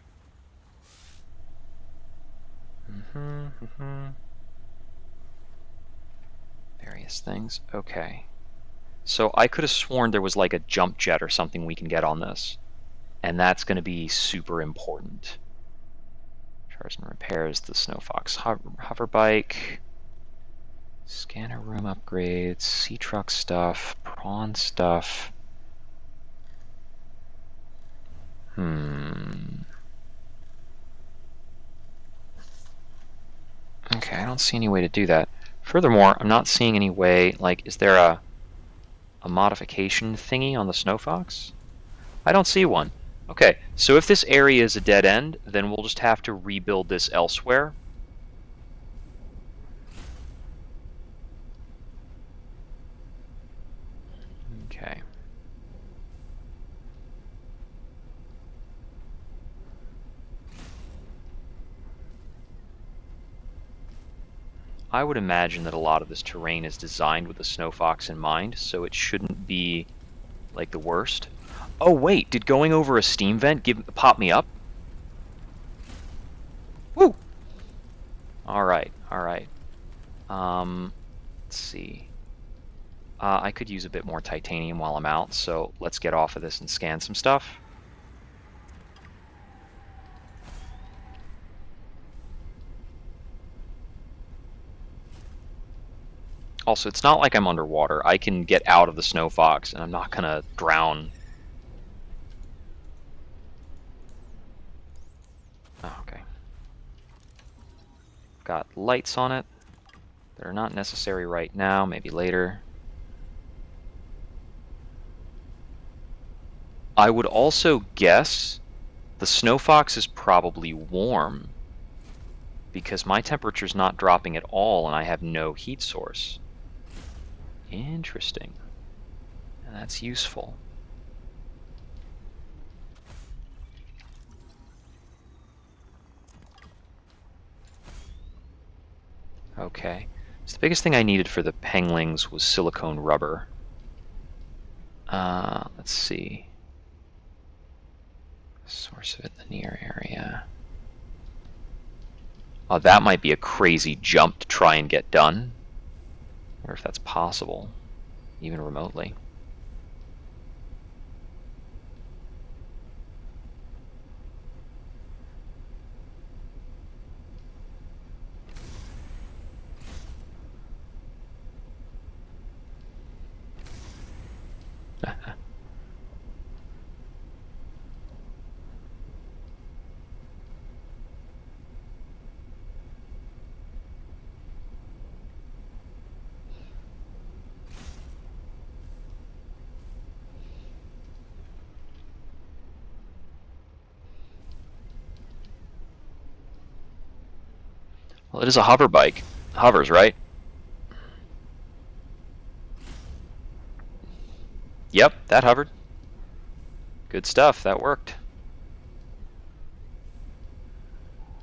S1: Various things. Okay. So I could have sworn there was like a jump jet or something we can get on this. And that's going to be super important. Repairs and repairs the Snow Fox hover bike. Scanner room upgrades, sea truck stuff, prawn stuff. Okay, I don't see any way to do that. Furthermore, I'm not seeing any way, like, is there a modification thingy on the Snow Fox? I don't see one. Okay, so if this area is a dead end, then we'll just have to rebuild this elsewhere. Okay. I would imagine that a lot of this terrain is designed with the Snow Fox in mind, so it shouldn't be, like, the worst. Oh wait, did going over a steam vent pop me up? Woo! Alright, alright. Let's see. I could use a bit more titanium while I'm out, so let's get off of this and scan some stuff. Also, it's not like I'm underwater. I can get out of the snow fox, and I'm not gonna drown. Oh, okay. Got lights on it that are not necessary right now, maybe later. I would also guess the snow fox is probably warm because my temperature's not dropping at all and I have no heat source. Interesting. And that's useful. Okay. So the biggest thing I needed for the penglings was silicone rubber. Let's see. Source of it in the near area. Oh, that might be a crazy jump to try and get done. I wonder if that's possible, even remotely. Well, it is a hover bike. Hovers, right? Yep, that hovered. Good stuff, that worked.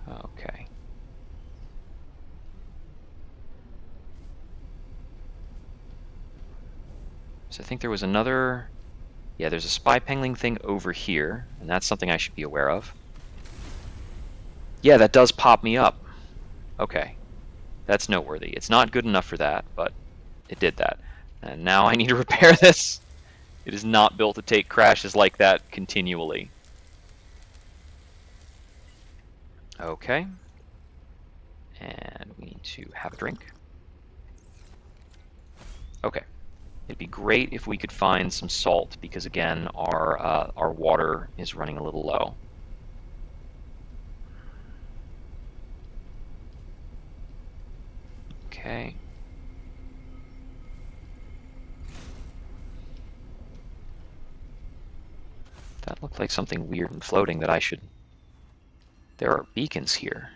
S1: Okay. So I think there was another... Yeah, there's a spy pengling thing over here, and that's something I should be aware of. Yeah, that does pop me up. Okay. That's noteworthy. It's not good enough for that, but it did that. And now I need to repair this. It is not built to take crashes like that continually. Okay. And we need to have a drink. Okay. It'd be great if we could find some salt, because again, our water is running a little low. Okay. That looked like something weird and floating that I should... There are beacons here.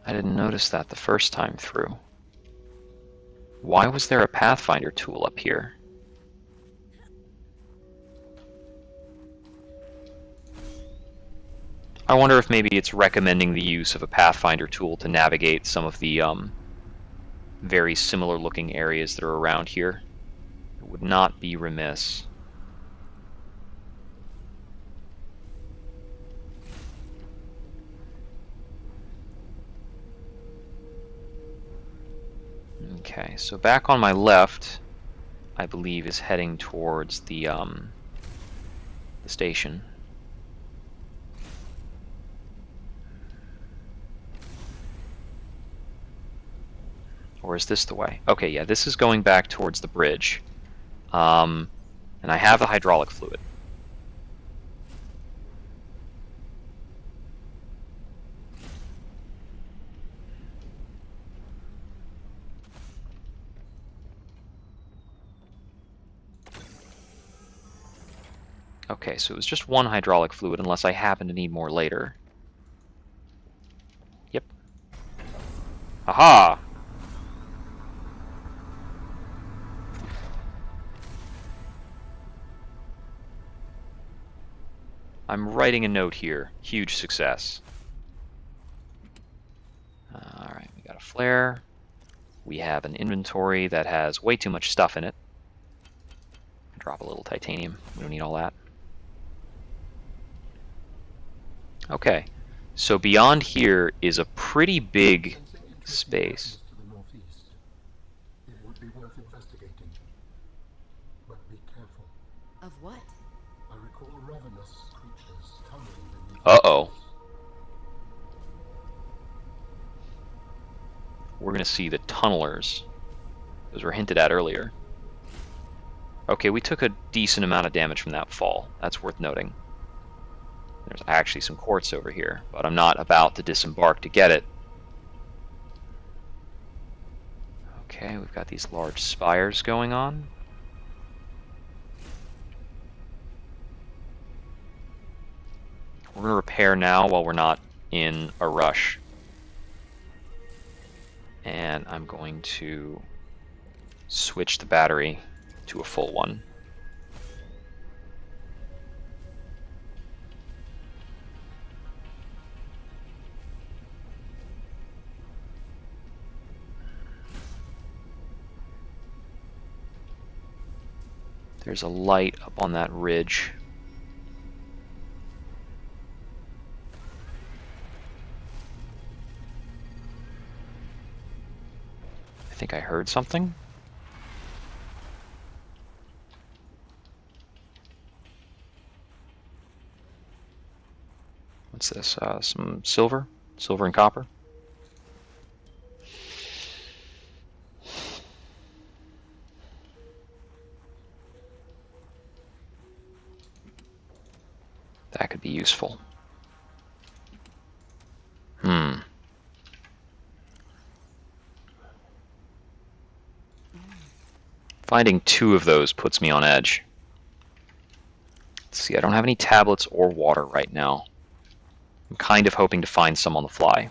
S1: I didn't notice that the first time through. Why was there a Pathfinder tool up here? I wonder if maybe it's recommending the use of a Pathfinder tool to navigate some of the very similar looking areas that are around here. It would not be remiss. Okay, so back on my left, I believe, is heading towards the station. Or is this the way? Okay, yeah, this is going back towards the bridge. And I have the hydraulic fluid. Okay, so it was just one hydraulic fluid, unless I happen to need more later. Yep. Aha! I'm writing a note here. Huge success. Alright, we got a flare. We have an inventory that has way too much stuff in it. Drop a little titanium. We don't need all that. Okay, so beyond here is a pretty big space.
S4: But be careful.
S2: Of what?
S4: I recall ravenous creatures tunneling beneath.
S1: Uh-oh. We're going to see the tunnelers. Those were hinted at earlier. Okay, we took a decent amount of damage from that fall. That's worth noting. There's actually some quartz over here, but I'm not about to disembark to get it. Okay, we've got these large spires going on. We're going to repair now while we're not in a rush. And I'm going to switch the battery to a full one. There's a light up on that ridge. I think I heard something. What's this? Some silver? Silver and copper? That could be useful. Finding 2 of those puts me on edge. Let's see, I don't have any tablets or water right now. I'm kind of hoping to find some on the fly.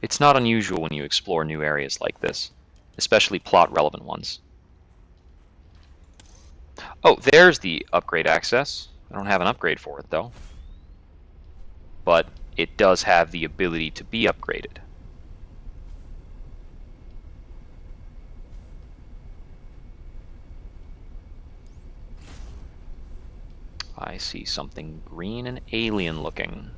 S1: It's not unusual when you explore new areas like this, especially plot-relevant ones. Oh, there's the upgrade access. I don't have an upgrade for it, though. But it does have the ability to be upgraded. I see something green and alien looking.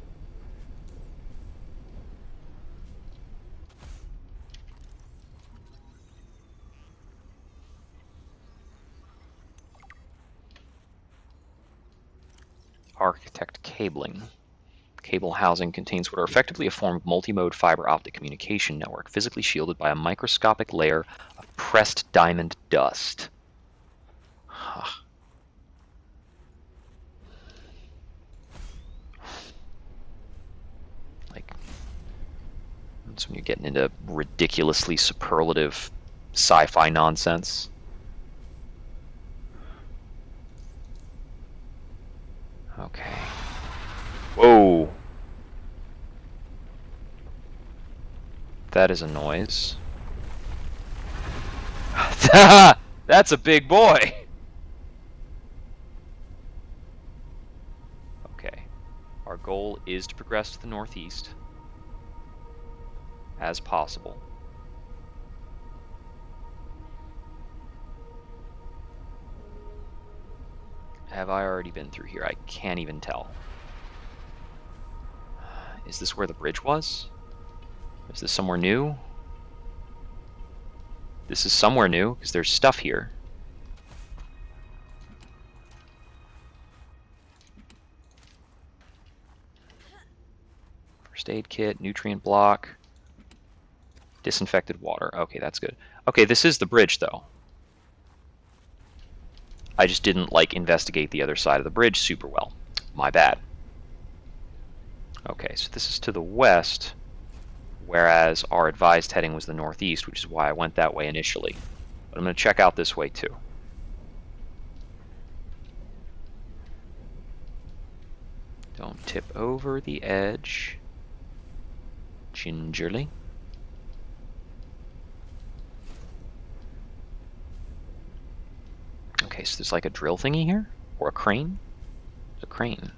S1: Architect cabling. Cable housing contains what are effectively a form of multi-mode fiber optic communication network, physically shielded by a microscopic layer of pressed diamond dust. Huh. Like, that's when you're getting into ridiculously superlative sci-fi nonsense. Okay. Whoa! That is a noise. That's a big boy! Okay. Our goal is to progress to the northeast as possible. Have I already been through here? I can't even tell. Is this where the bridge was? Is this somewhere new? This is somewhere new, because there's stuff here. First aid kit, nutrient block, disinfected water. Okay, that's good. Okay, this is the bridge, though. I just didn't, investigate the other side of the bridge super well. My bad. Okay, so this is to the west, whereas our advised heading was the northeast, which is why I went that way initially. But I'm going to check out this way, too. Don't tip over the edge. Gingerly. Okay, so there's a drill thingy here? Or a crane? It's a crane.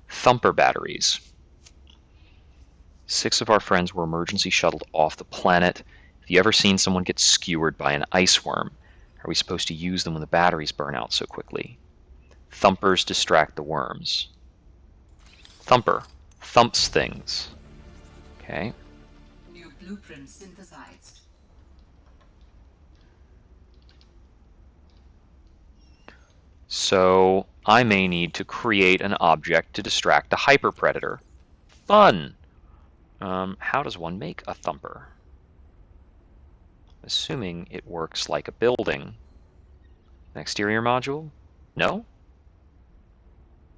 S1: Thumper batteries. 6 of our friends were emergency shuttled off the planet. Have you ever seen someone get skewered by an ice worm? Are we supposed to use them when the batteries burn out so quickly? Thumpers distract the worms. Thumper. thumps things. Okay.
S2: New blueprint synthesized.
S1: So I may need to create an object to distract a hyperpredator. Fun! How does one make a thumper? Assuming it works like a building. An exterior module? No?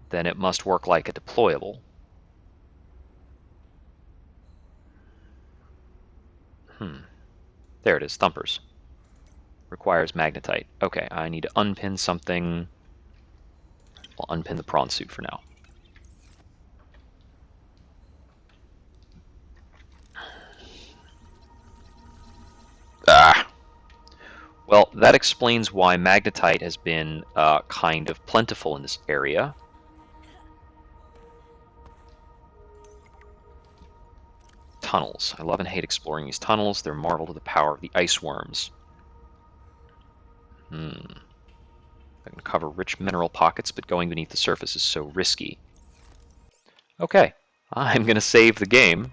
S1: Then it must work like a deployable. There it is, thumpers. Requires magnetite. Okay, I need to unpin something. I'll unpin the prawn suit for now. Ah! Well, that explains why magnetite has been kind of plentiful in this area. Tunnels. I love and hate exploring these tunnels. They're a marvel to the power of the ice worms. I can cover rich mineral pockets, but going beneath the surface is so risky. Okay, I'm going to save the game,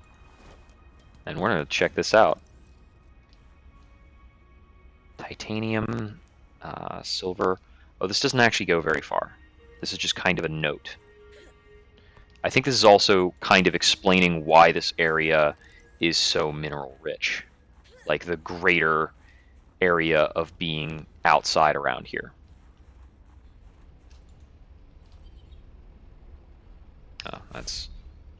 S1: and we're going to check this out. Titanium, silver. Oh, this doesn't actually go very far. This is just kind of a note. I think this is also kind of explaining why this area is so mineral rich. Like the greater area of being outside around here.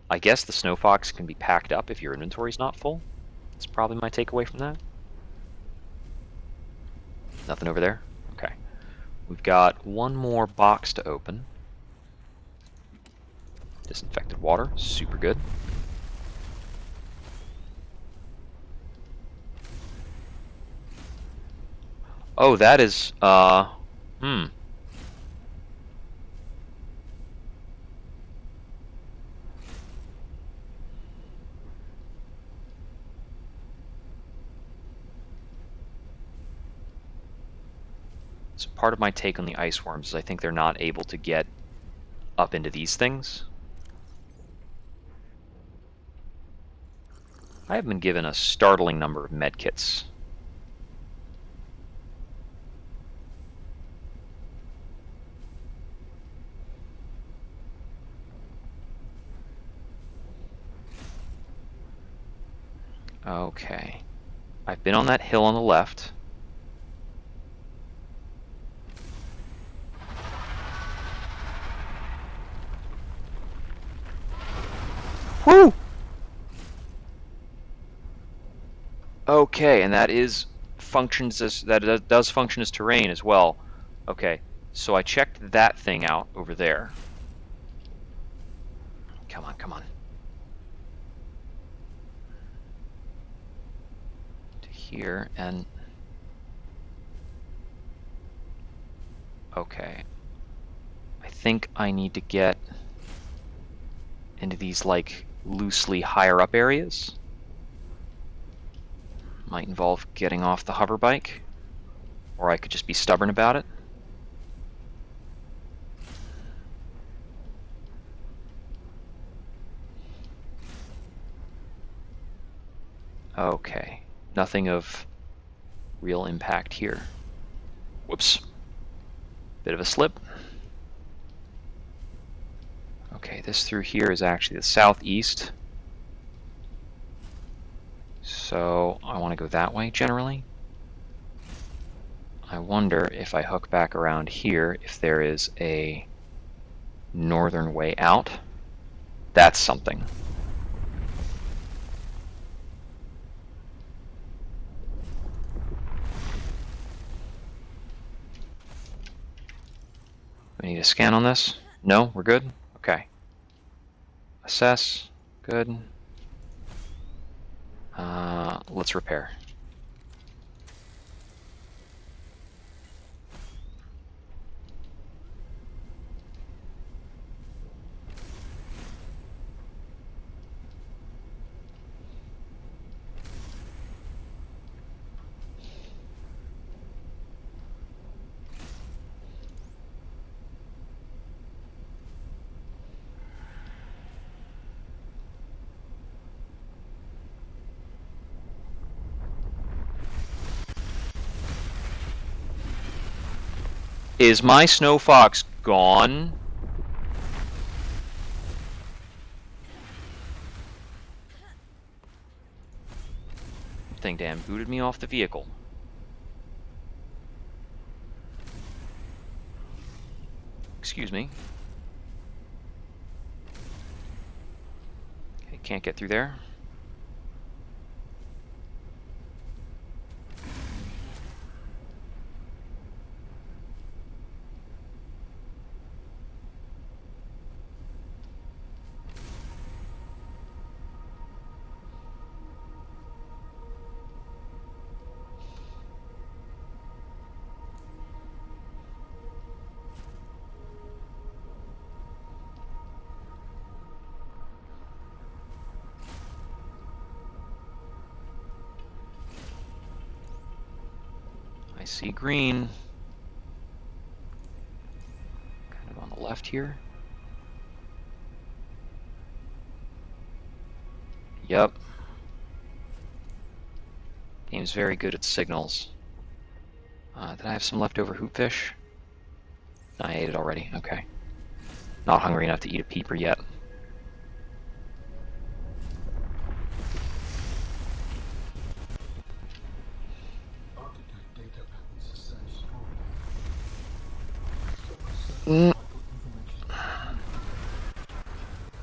S1: I guess the snow fox can be packed up if your inventory's not full. That's probably my takeaway from that. Nothing over there? Okay. We've got one more box to open. Disinfected water, super good. Oh, that is, So part of my take on the ice worms is I think they're not able to get up into these things. I have been given a startling number of medkits. Okay. I've been on that hill on the left. Woo! Okay, and that does function as terrain as well. Okay, so I checked that thing out over there. Come on, come on. To here and okay. I think I need to get into these like loosely higher up areas. Might involve getting off the hover bike, or I could just be stubborn about it. Okay, nothing of real impact here. Whoops. Bit of a slip. Okay, this through here is actually the southeast. So I want to go that way generally. I wonder if I hook back around here if there is a northern way out. That's something. We need a scan on this? No, we're good? Okay. Assess. Good. Let's repair. Is my snow fox gone? Thing damn booted me off the vehicle. Excuse me. Okay, can't get through there. I see green. Kind of on the left here. Yep. Game's very good at signals. Did I have some leftover hoopfish? No, I ate it already. Okay. Not hungry enough to eat a peeper yet.
S4: Architect data patterns are so strong. Step-by-step
S1: Mm.
S4: vital information.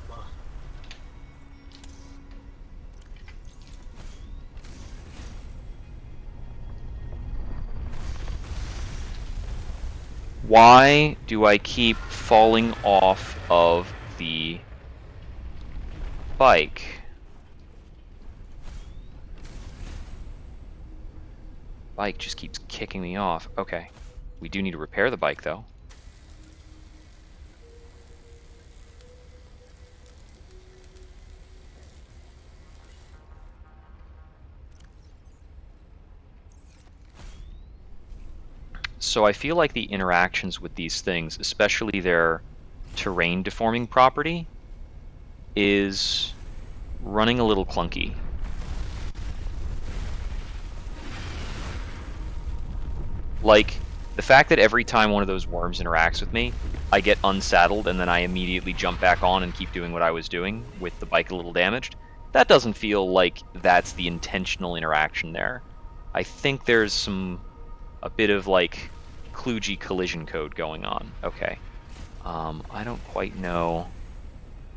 S4: But
S1: Why do I keep falling off of the bike? Bike just keeps kicking me off. Okay. We do need to repair the bike, though. So I feel like the interactions with these things, especially their terrain deforming property, is running a little clunky. Like, the fact that every time one of those worms interacts with me, I get unsaddled and then I immediately jump back on and keep doing what I was doing with the bike a little damaged, that doesn't feel like that's the intentional interaction there. I think there's a bit of like kludgy collision code going on. Okay. I don't quite know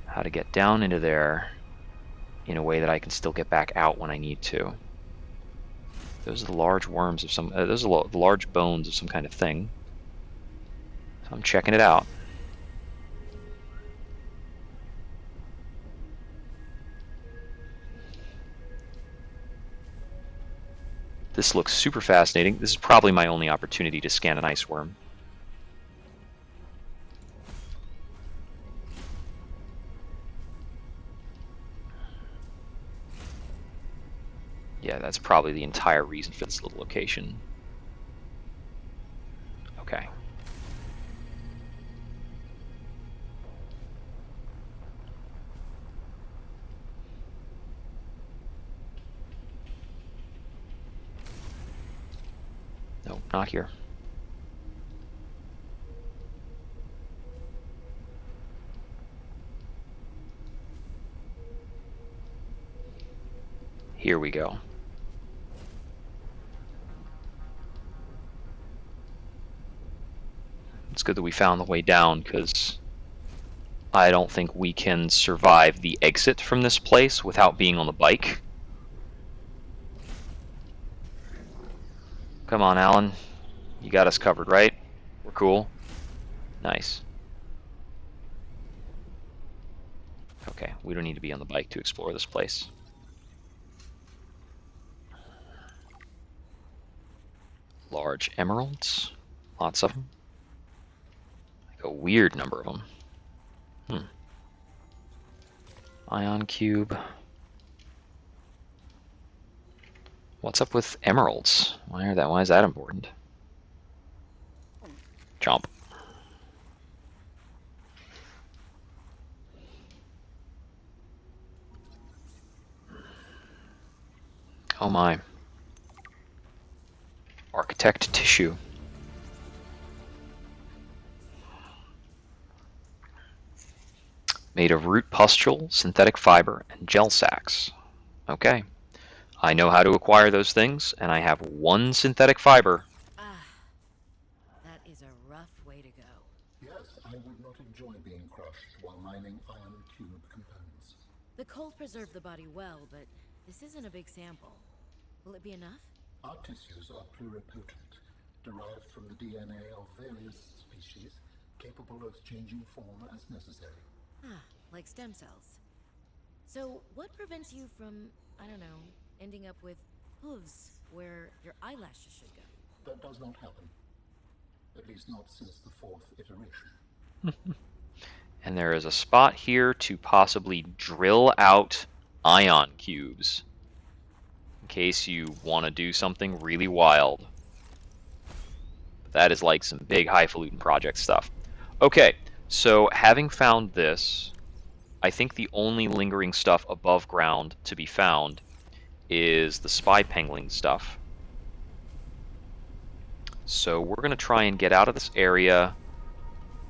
S1: how to get down into there in a way that I can still get back out when I need to. Those are the large worms of some. Those are the large bones of some kind of thing. So I'm checking it out. This looks super fascinating. This is probably my only opportunity to scan an ice worm. Yeah, that's probably the entire reason for this little location. Okay. No, not here. Here we go. It's good that we found the way down, because I don't think we can survive the exit from this place without being on the bike. Come on, Alan. You got us covered, right? We're cool. Nice. Okay, we don't need to be on the bike to explore this place. Large emeralds. Lots of them. Like a weird number of them. Ion cube. What's up with emeralds? Why is that important? Chomp. Oh my. Architect tissue. Made of root pustule, synthetic fiber, and gel sacks. Okay. I know how to acquire those things, and I have one synthetic fiber.
S5: Ah, that is a rough way to go.
S4: Yes, I would not enjoy being crushed while mining iron cube components.
S5: The cold preserved the body well, but this isn't a big sample. Will it be enough?
S4: Our tissues are pluripotent, derived from the DNA of various species, capable of changing form as necessary.
S5: Ah, like stem cells. So, what prevents you from, I don't know, ending up with hooves where your eyelashes should go?
S4: That does not happen. At least not since the fourth iteration.
S1: And there is a spot here to possibly drill out ion cubes, in case you want to do something really wild. But that is like some big highfalutin project stuff. Okay, so having found this, I think the only lingering stuff above ground to be found is the spy pangolin stuff. So we're going to try and get out of this area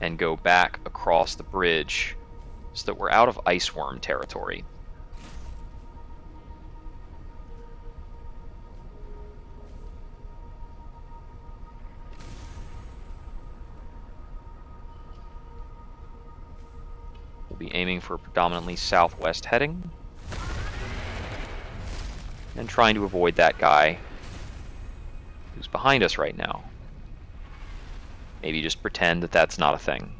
S1: and go back across the bridge so that we're out of iceworm territory. We'll be aiming for predominantly southwest heading and trying to avoid that guy who's behind us right now. Maybe just pretend that that's not a thing.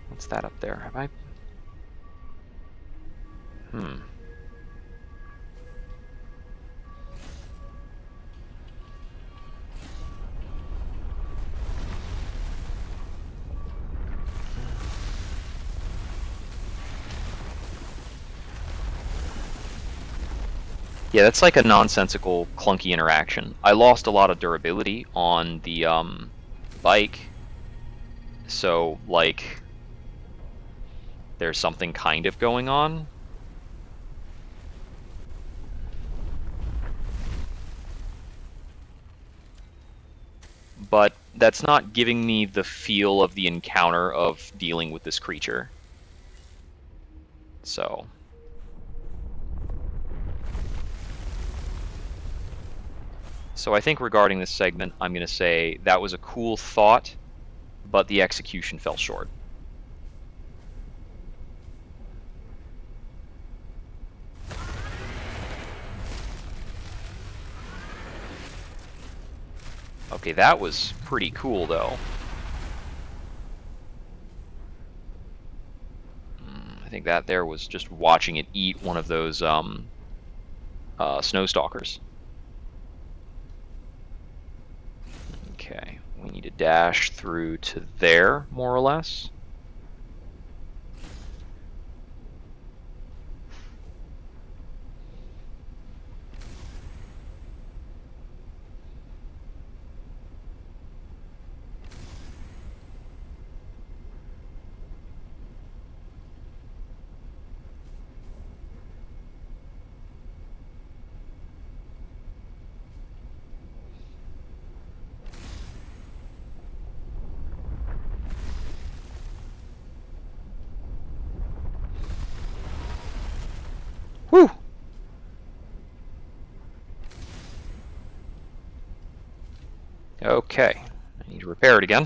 S1: What's that up there? Have I... Yeah, that's like a nonsensical, clunky interaction. I lost a lot of durability on the bike, so like there's something kind of going on. But that's not giving me the feel of the encounter of dealing with this creature. So... So I think regarding this segment, I'm going to say that was a cool thought, but the execution fell short. Okay, that was pretty cool, though. I think that there was just watching it eat one of those snowstalkers. Okay, we need to dash through to there, more or less. Whew! Okay, I need to repair it again.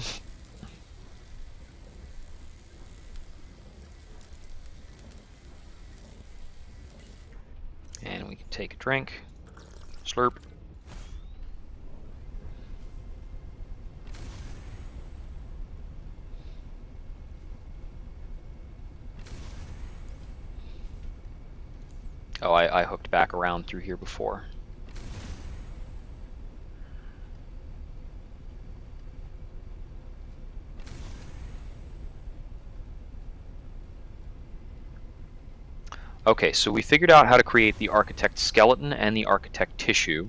S1: And we can take a drink. Slurp. Oh, I hooked back around through here before. Okay, so we figured out how to create the architect skeleton and the architect tissue.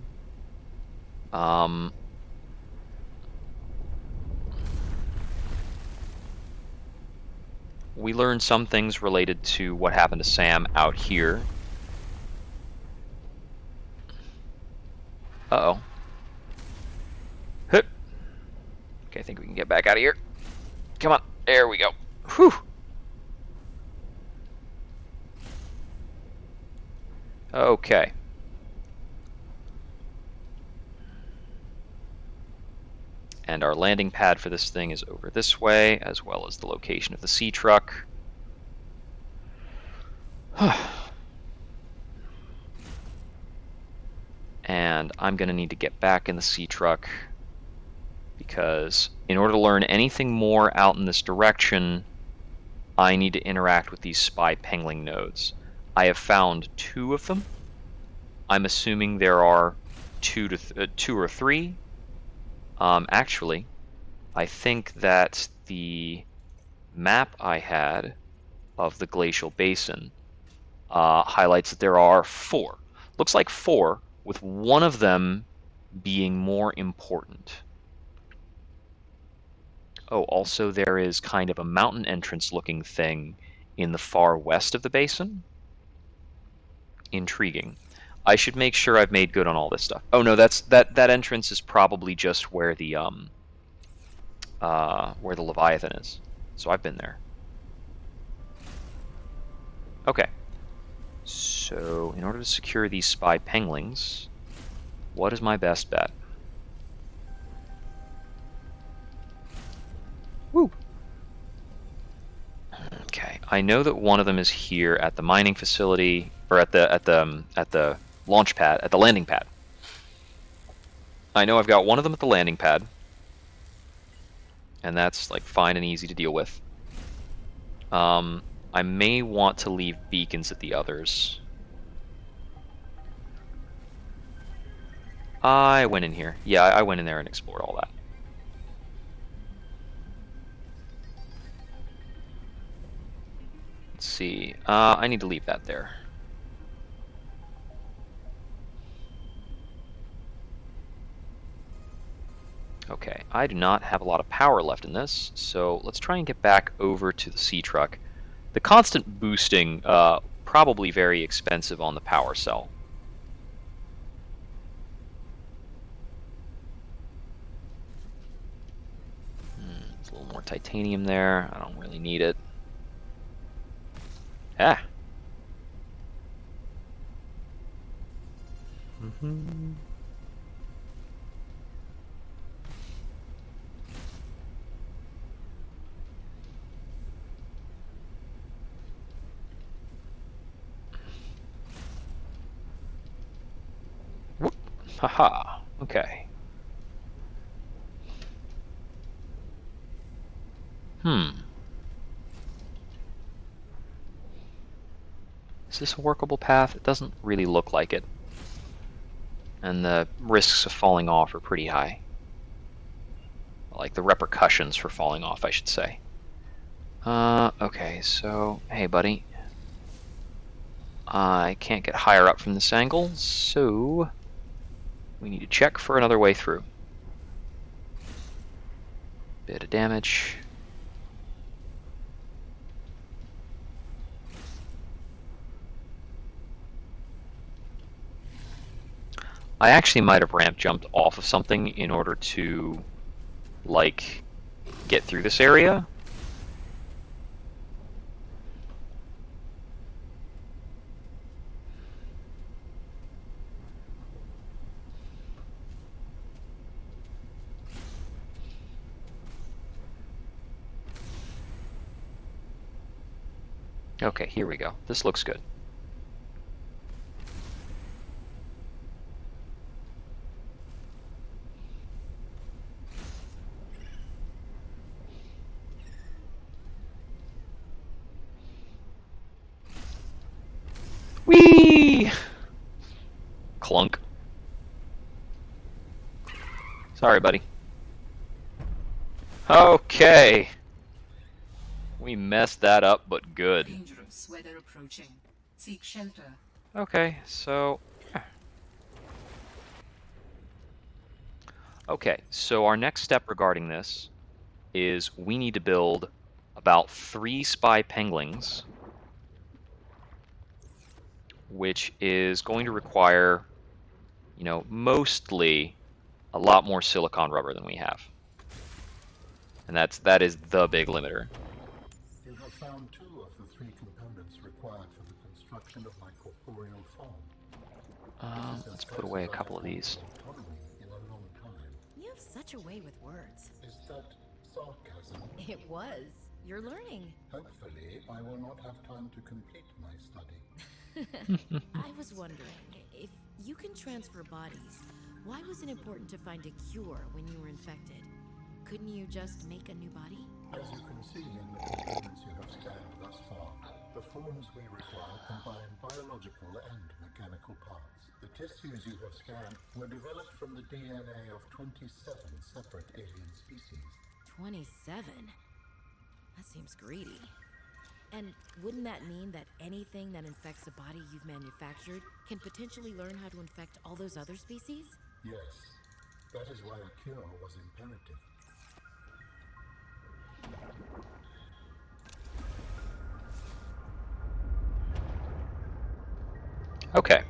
S1: We learned some things related to what happened to Sam out here. Uh-oh. Hip. think we can get back out of here. Come on. There we go. Whew. Okay. And our landing pad for this thing is over this way, as well as the location of the sea truck. And I'm going to need to get back in the sea truck, because in order to learn anything more out in this direction, I need to interact with these spy pengling nodes. I have found 2 of them. I'm assuming there are 2 or 3. Actually, I think that the map I had of the glacial basin highlights that there are 4. Looks like 4, with one of them being more important. Oh, also there is kind of a mountain entrance looking thing in the far west of the basin. Intriguing. I should make sure I've made good on all this stuff. Oh no, that entrance is probably just where the Leviathan is. So I've been there. Okay. So in order to secure these spy penglings, what is my best bet? Woo. Okay, I know that one of them is here at the mining facility, or at the launch pad, at the landing pad. I know I've got one of them at the landing pad, and that's like fine and easy to deal with. I may want to leave beacons at the others. I went in here. Yeah, I went in there and explored all that. Let's see. I need to leave that there. Okay, I do not have a lot of power left in this, so let's try and get back over to the sea truck. The constant boosting, probably very expensive on the power cell. There's a little more titanium there. I don't really need it. Ah. Whoop. Haha. Okay. Is this a workable path? It doesn't really look like it. And the risks of falling off are pretty high. Like the repercussions for falling off, I should say. Okay, so, hey buddy. I can't get higher up from this angle, so we need to check for another way through. Bit of damage. I actually might have ramp jumped off of something in order to, like, get through this area. Okay, here we go. This looks good. Whee! Clunk. Sorry, buddy. Okay. We messed that up, but good.
S2: Dangerous weather approaching. Seek shelter.
S1: Okay, so... Okay, so our next step regarding this is we need to build about 3 spy penglings, which is going to require, you know, mostly a lot more silicon rubber than we have. And that is the big limiter.
S4: You have found 2 of the 3 components required for the construction of my corporeal form. This is
S1: Let's
S4: as
S1: put
S4: close
S1: away a
S4: as I have
S1: couple of
S4: come to
S1: these.
S4: autonomy in a long time.
S5: You have such a way with words.
S4: Is that sarcasm?
S5: It was. You're learning.
S4: Hopefully, I will not have time to complete my study.
S5: I was wondering, if you can transfer bodies, why was it important to find a cure when you were infected? Couldn't you just make a new body?
S4: As you can see in the components you have scanned thus far, the forms we require combine biological and mechanical parts. The tissues you have scanned were developed from the DNA of 27 separate alien species.
S5: 27? That seems greedy. And wouldn't that mean that anything that infects a body you've manufactured can potentially learn how to infect all those other species?
S4: Yes, that is why a cure was imperative.
S1: Okay.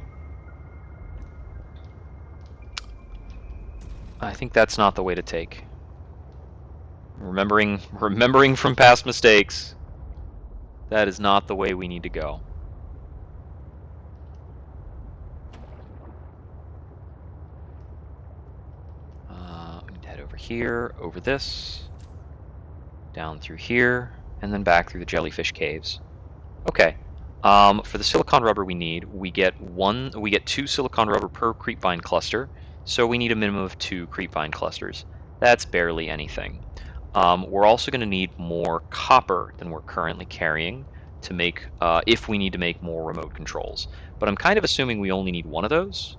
S1: I think that's not the way to take. Remembering from past mistakes, that is not the way we need to go. We need to head over here, over this, down through here, and then back through the jellyfish caves. Okay. For the silicon rubber we get 2 silicon rubber per creepvine cluster, so we need a minimum of 2 creepvine clusters. That's barely anything. We're also going to need more copper than we're currently carrying to make, if we need to make more remote controls. But I'm kind of assuming we only need 1 of those.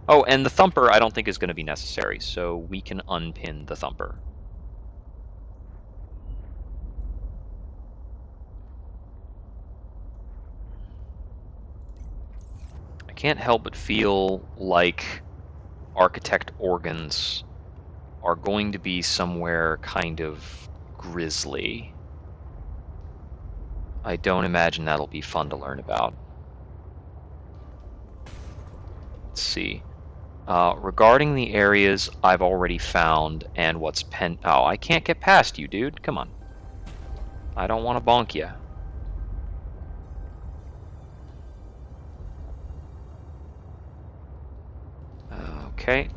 S1: Oh, and the thumper I don't think is going to be necessary, so we can unpin the thumper. I can't help but feel like architect organs are going to be somewhere kind of grisly. I don't imagine that'll be fun to learn about. Let's see. Regarding the areas I've already found and what's oh, I can't get past you, dude. Come on. I don't want to bonk you. Okay,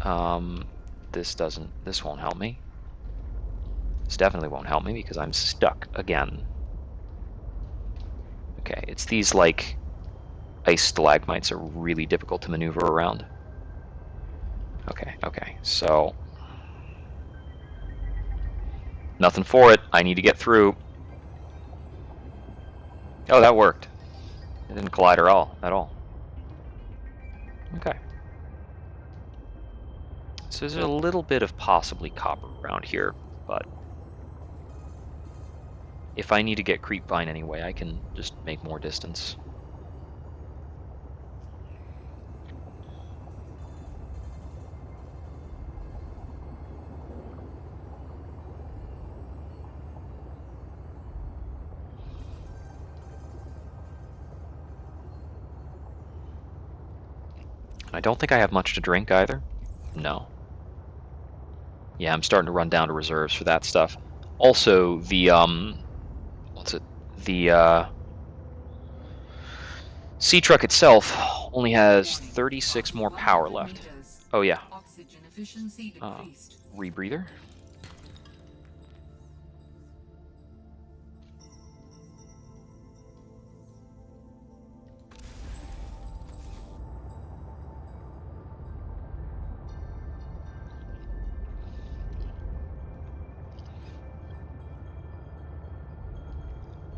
S1: this won't help me. This definitely won't help me because I'm stuck again. Okay, it's these, like, ice stalagmites are really difficult to maneuver around. Okay, so... nothing for it, I need to get through. Oh, that worked. It didn't collide at all. Okay. So there's a little bit of possibly copper around here, but if I need to get creepvine anyway, I can just make more distance. I don't think I have much to drink either. No. Yeah, I'm starting to run down to reserves for that stuff. Also, the, what's it? The, sea truck itself only has 36 more power left. Oh, yeah.
S2: Oxygen efficiency decreased.
S1: Rebreather.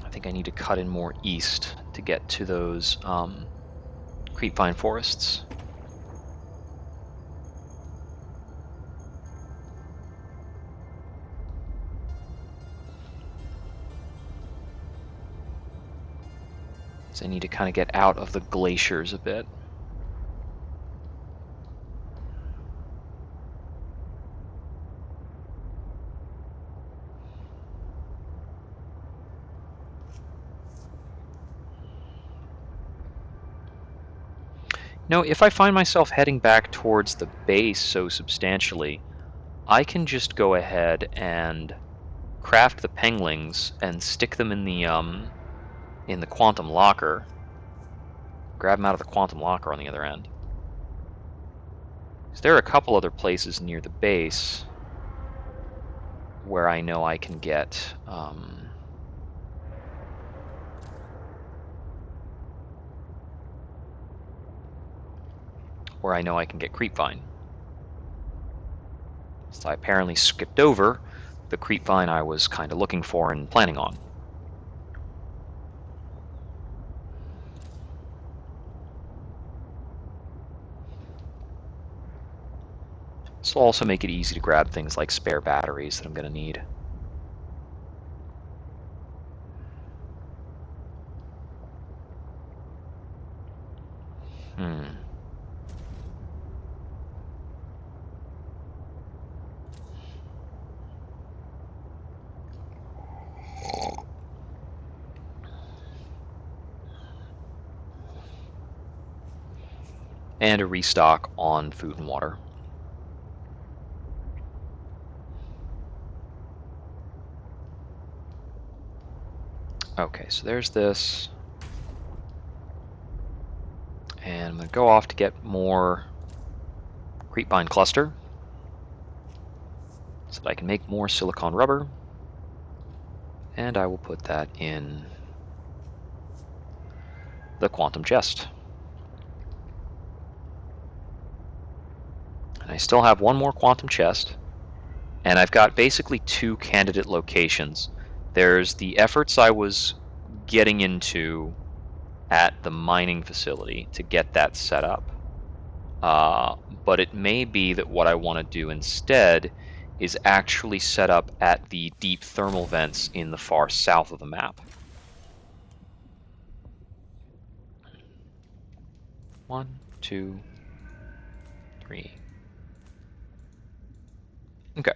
S1: I think I need to cut in more east to get to those creepvine forests. So I need to kind of get out of the glaciers a bit. No, if I find myself heading back towards the base so substantially, I can just go ahead and craft the penglings and stick them in the quantum locker. Grab them out of the quantum locker on the other end. There are a couple other places near the base where I know I can get creepvine. So I apparently skipped over the creepvine I was kind of looking for and planning on. This will also make it easy to grab things like spare batteries that I'm going to need. And a restock on food and water. Okay, so there's this. And I'm going to go off to get more creepvine cluster so that I can make more silicon rubber. And I will put that in the quantum chest. And I still have one more quantum chest. And I've got basically two candidate locations. There's the efforts I was getting into at the mining facility to get that set up. But it may be that what I want to do instead is actually set up at the deep thermal vents in the far south of the map. 1, 2, 3. Okay.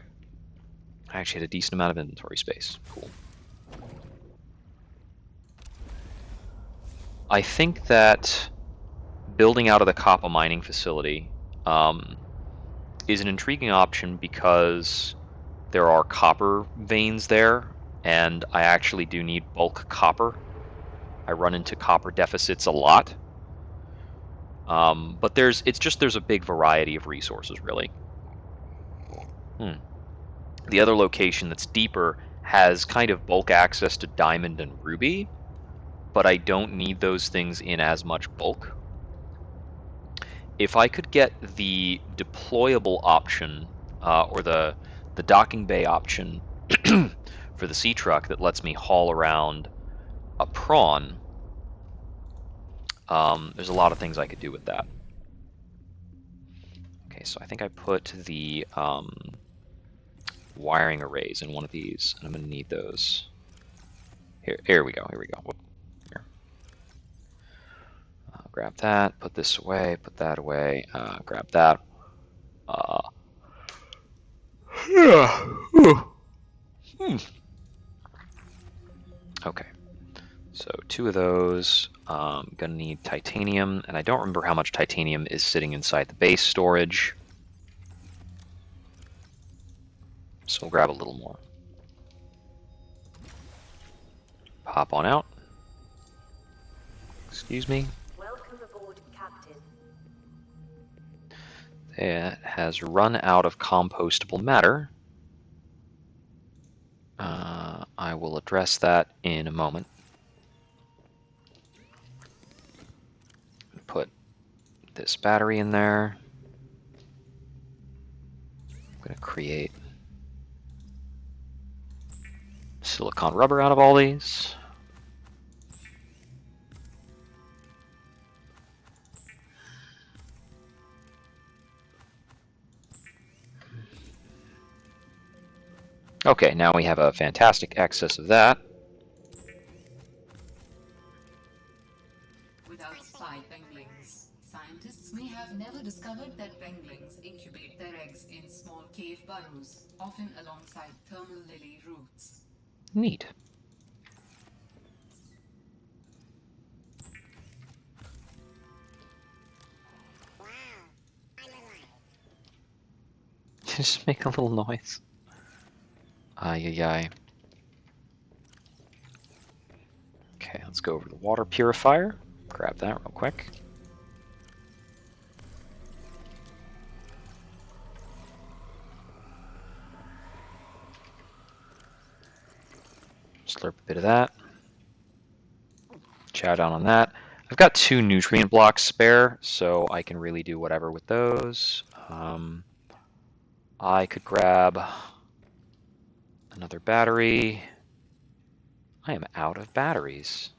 S1: I actually had a decent amount of inventory space. Cool. I think that building out of the copper mining facility is an intriguing option because there are copper veins there, and I actually do need bulk copper. I run into copper deficits a lot. But there's a big variety of resources, really. The other location that's deeper has kind of bulk access to diamond and ruby, but I don't need those things in as much bulk. If I could get the deployable option, or the docking bay option for the sea truck that lets me haul around a prawn, there's a lot of things I could do with that. Okay, so I think I put the wiring arrays in one of these, and I'm going to need those. Here we go. Here. Grab that, put this away, put that away, grab that. Okay, so 2 of those. Gonna need titanium, and I don't remember how much titanium is sitting inside the base storage. So we'll grab a little more. Pop on out. Excuse me.
S3: Welcome aboard, Captain.
S1: It has run out of compostable matter. I will address that in a moment. Put this battery in there. I'm going to create silicon rubber out of all these. Okay, now we have a fantastic excess of that.
S2: Without spy penguins, scientists may have never discovered that penguins incubate their eggs in small cave burrows, often alongside thermal lily roots.
S1: Neat. Just make a little noise. Ay, ay, ay. Okay, let's go over to the water purifier. Grab that real quick. Slurp a bit of that. Chow down on that. I've got 2 nutrient blocks spare, so I can really do whatever with those. I could grab another battery. I am out of batteries.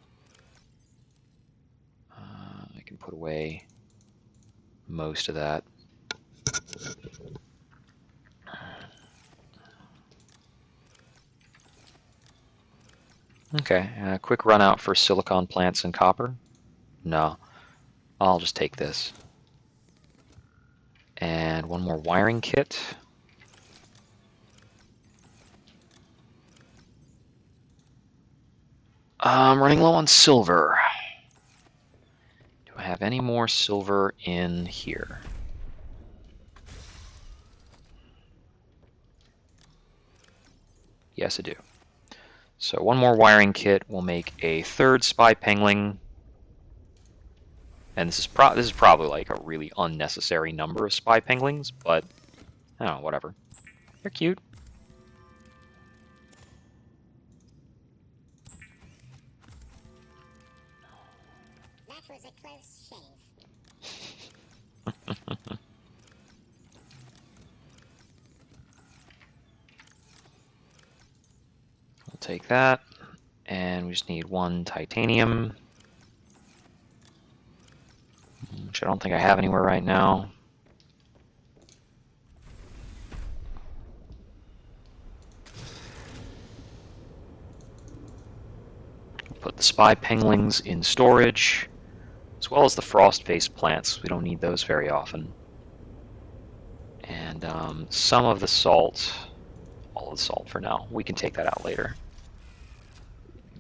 S1: I can put away most of that. Okay, quick run out for silicon plants and copper. No, I'll just take this. And one more wiring kit. I'm running low on silver. Do I have any more silver in here? Yes, I do. So one more wiring kit will make a 3rd spy pengling. And this is probably like a really unnecessary number of spy penglings, but I don't know, whatever. They're cute.
S6: That was a close shave.
S1: We'll take that, and we just need 1 titanium, which I don't think I have anywhere right now. Put the spy penglings in storage, as well as the frost-faced plants. We don't need those very often. And some of the salt, all of the salt for now. We can take that out later.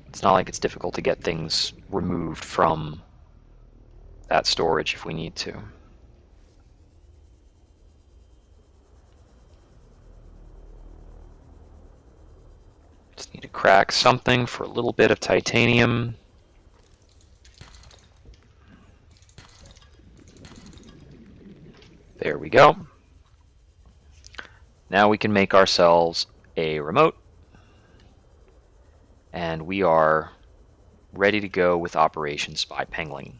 S1: It's not like it's difficult to get things removed from that storage if we need to. Just need to crack something for a little bit of titanium. There we go. Now we can make ourselves a remote, and we are ready to go with Operation Spy Pengling.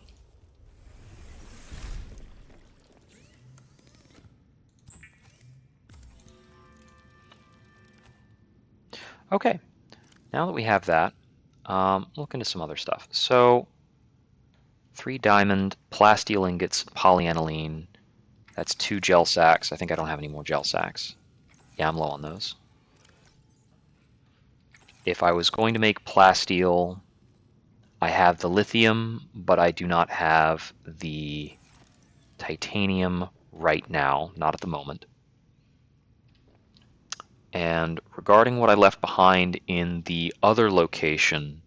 S1: Okay, now that we have that, look into some other stuff. So, 3 diamond, plasteel ingots, polyaniline. That's 2 gel sacks. I think I don't have any more gel sacks. Yeah, I'm low on those. If I was going to make plasteel, I have the lithium, but I do not have the titanium right now, not at the moment. And regarding what I left behind in the other location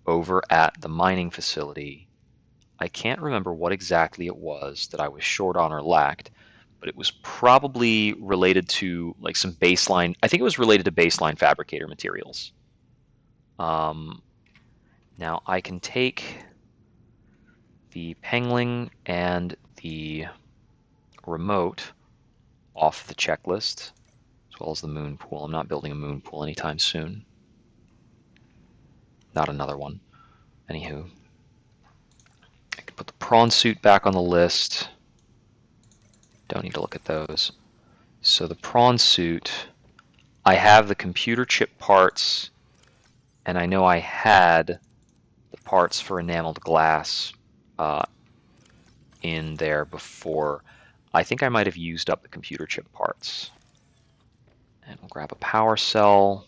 S1: over at the mining facility, I can't remember what exactly it was that I was short on or lacked, but it was probably related to like some baseline, I think it was related to baseline fabricator materials. Now I can take the pengling and the remote off the checklist, as well as the moon pool. I'm not building a moon pool anytime soon. Not another one. Anywho, I can put the prawn suit back on the list. Don't need to look at those. So the prawn suit, I have the computer chip parts, and I know I had the parts for enameled glass in there before. I think I might have used up the computer chip parts. And we'll grab a power cell.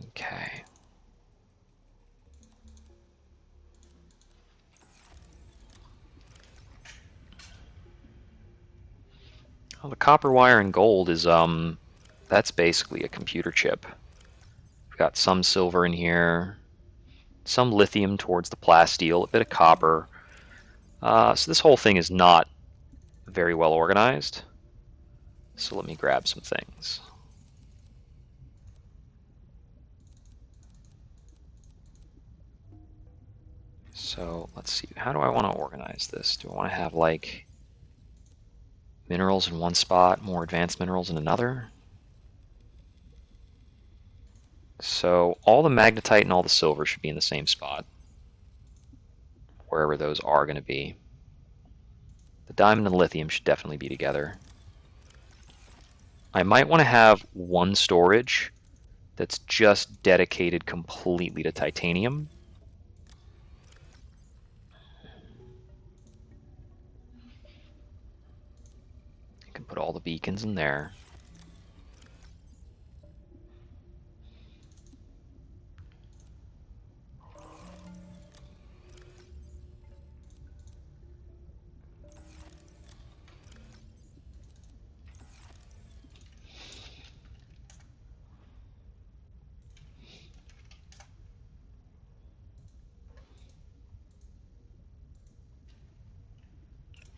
S1: Okay. Well, the copper wire and gold is that's basically a computer chip. We've got some silver in here, some lithium towards the plasteel, a bit of copper. So this whole thing is not very well organized. So let me grab some things. So let's see, how do I want to organize this? Do I want to have like minerals in one spot, more advanced minerals in another? So all the magnetite and all the silver should be in the same spot, wherever those are going to be. The diamond and lithium should definitely be together. I might want to have one storage that's just dedicated completely to titanium. I can put all the beacons in there.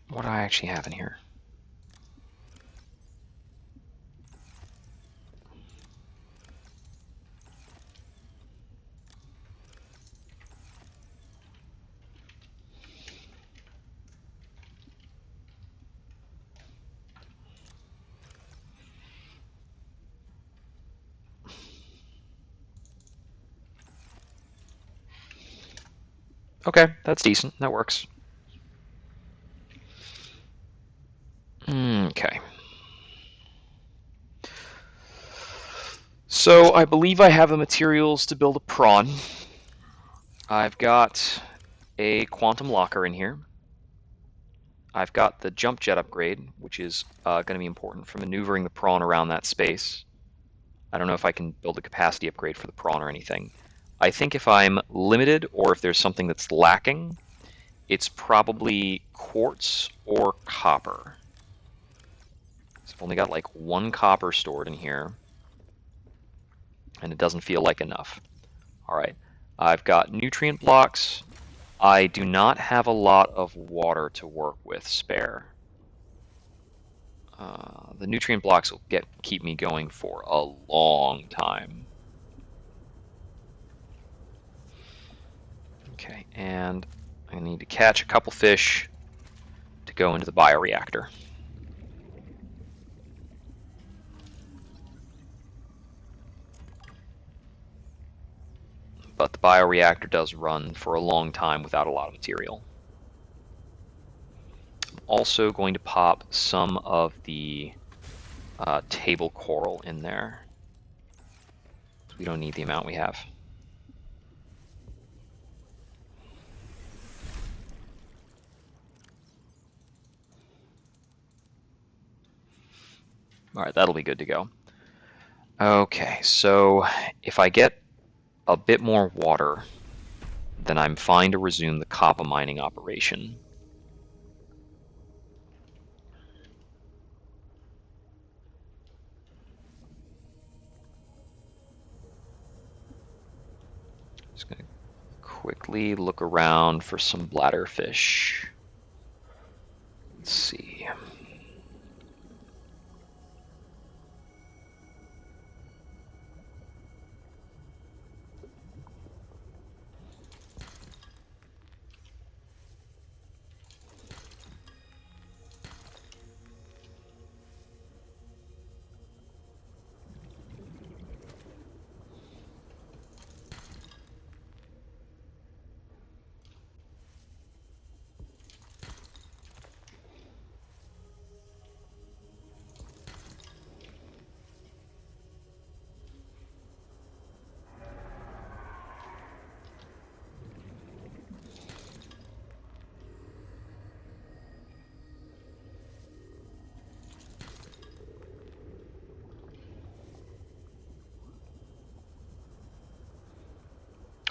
S1: What do I actually have in here? Okay, that's decent. That works. Okay. So I believe I have the materials to build a prawn. I've got a quantum locker in here. I've got the jump jet upgrade, which is going to be important for maneuvering the prawn around that space. I don't know if I can build a capacity upgrade for the prawn or anything. I think if I'm limited or if there's something that's lacking, it's probably quartz or copper. So I've only got like one copper stored in here, and it doesn't feel like enough. All right, I've got nutrient blocks. I do not have a lot of water to work with spare. The nutrient blocks will keep me going for a long time. Okay, and I need to catch a couple fish to go into the bioreactor. But the bioreactor does run for a long time without a lot of material. I'm also going to pop some of the table coral in there. We don't need the amount we have. All right, that'll be good to go. Okay, so if I get a bit more water, then I'm fine to resume the copper mining operation. Just going to quickly look around for some bladderfish. Let's see.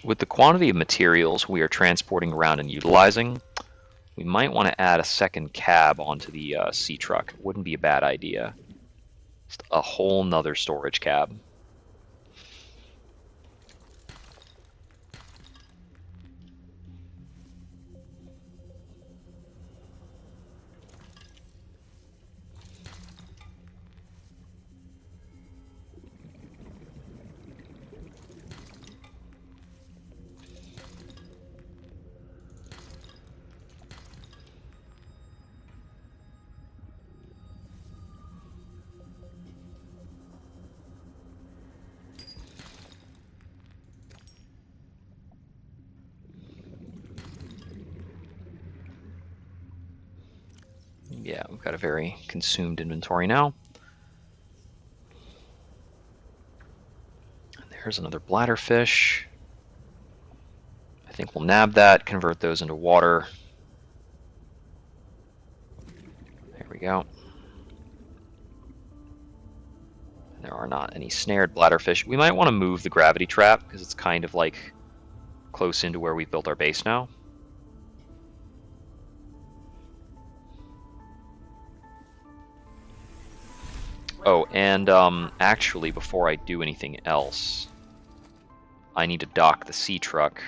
S1: With the quantity of materials we are transporting around and utilizing, we might want to add a second cab onto the sea truck. Wouldn't be a bad idea. Just a whole nother storage cab. Yeah, we've got a very consumed inventory now. There's another bladderfish. I think we'll nab that, convert those into water. There we go. There are not any snared bladderfish. We might want to move the gravity trap because it's kind of like close into where we built our base now. Oh, and actually, before I do anything else, I need to dock the sea truck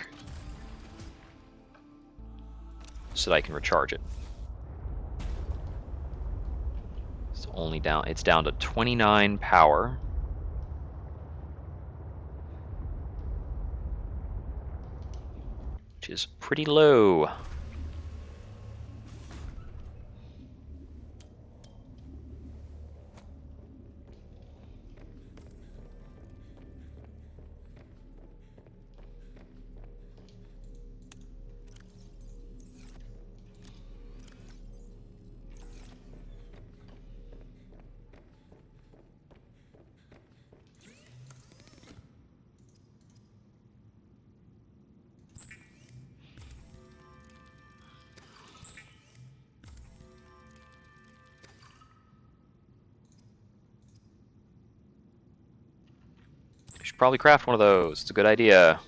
S1: so that I can recharge it. It's down to 29 power. Which is pretty low. Should probably craft one of those. It's a good idea.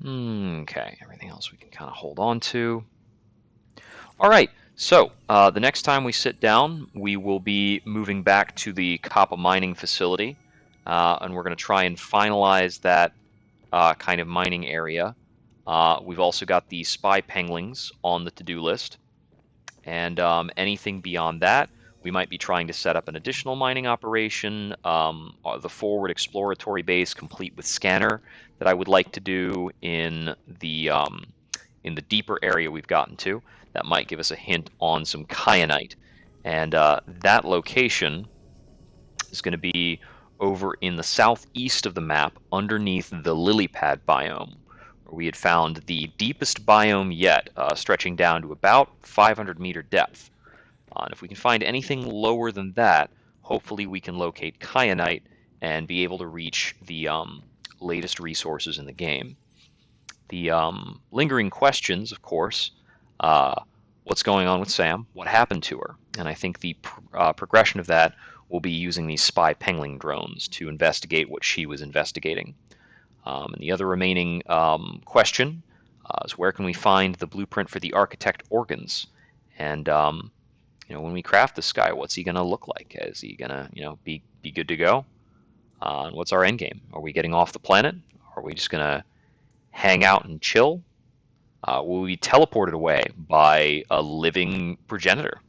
S1: Okay, everything else we can kind of hold on to. All right, so the next time we sit down, we will be moving back to the copper mining facility, and we're going to try and finalize that kind of mining area. We've also got the spy penglings on the to-do list, and anything beyond that, we might be trying to set up an additional mining operation, the forward exploratory base complete with scanner that I would like to do in the deeper area we've gotten to. That might give us a hint on some kyanite, and that location is going to be over in the southeast of the map, underneath the lily pad biome, where we had found the deepest biome yet, stretching down to about 500-meter depth. And if we can find anything lower than that, hopefully we can locate kyanite and be able to reach the latest resources in the game. The lingering questions, of course, what's going on with Sam? What happened to her? And I think the progression of that will be using these spy pengling drones to investigate what she was investigating. And the other remaining question is, where can we find the blueprint for the architect organs? And when we craft this guy, what's he going to look like? Is he going to be good to go? And what's our end game? Are we getting off the planet? Are we just going to hang out and chill? Will we be teleported away by a living progenitor?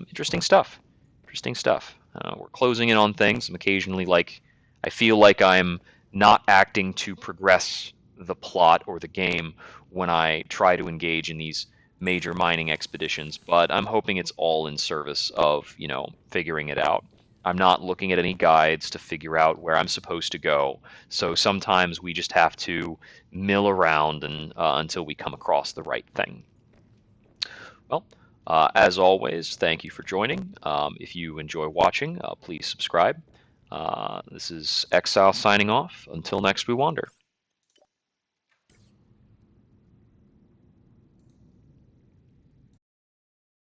S1: Interesting stuff. Interesting stuff. We're closing in on things. I'm occasionally I feel like I'm not acting to progress the plot or the game when I try to engage in these major mining expeditions, but I'm hoping it's all in service of, figuring it out. I'm not looking at any guides to figure out where I'm supposed to go, so sometimes we just have to mill around until we come across the right thing. Well, as always, thank you for joining. If you enjoy watching, please subscribe. This is Exile signing off. Until next we wander.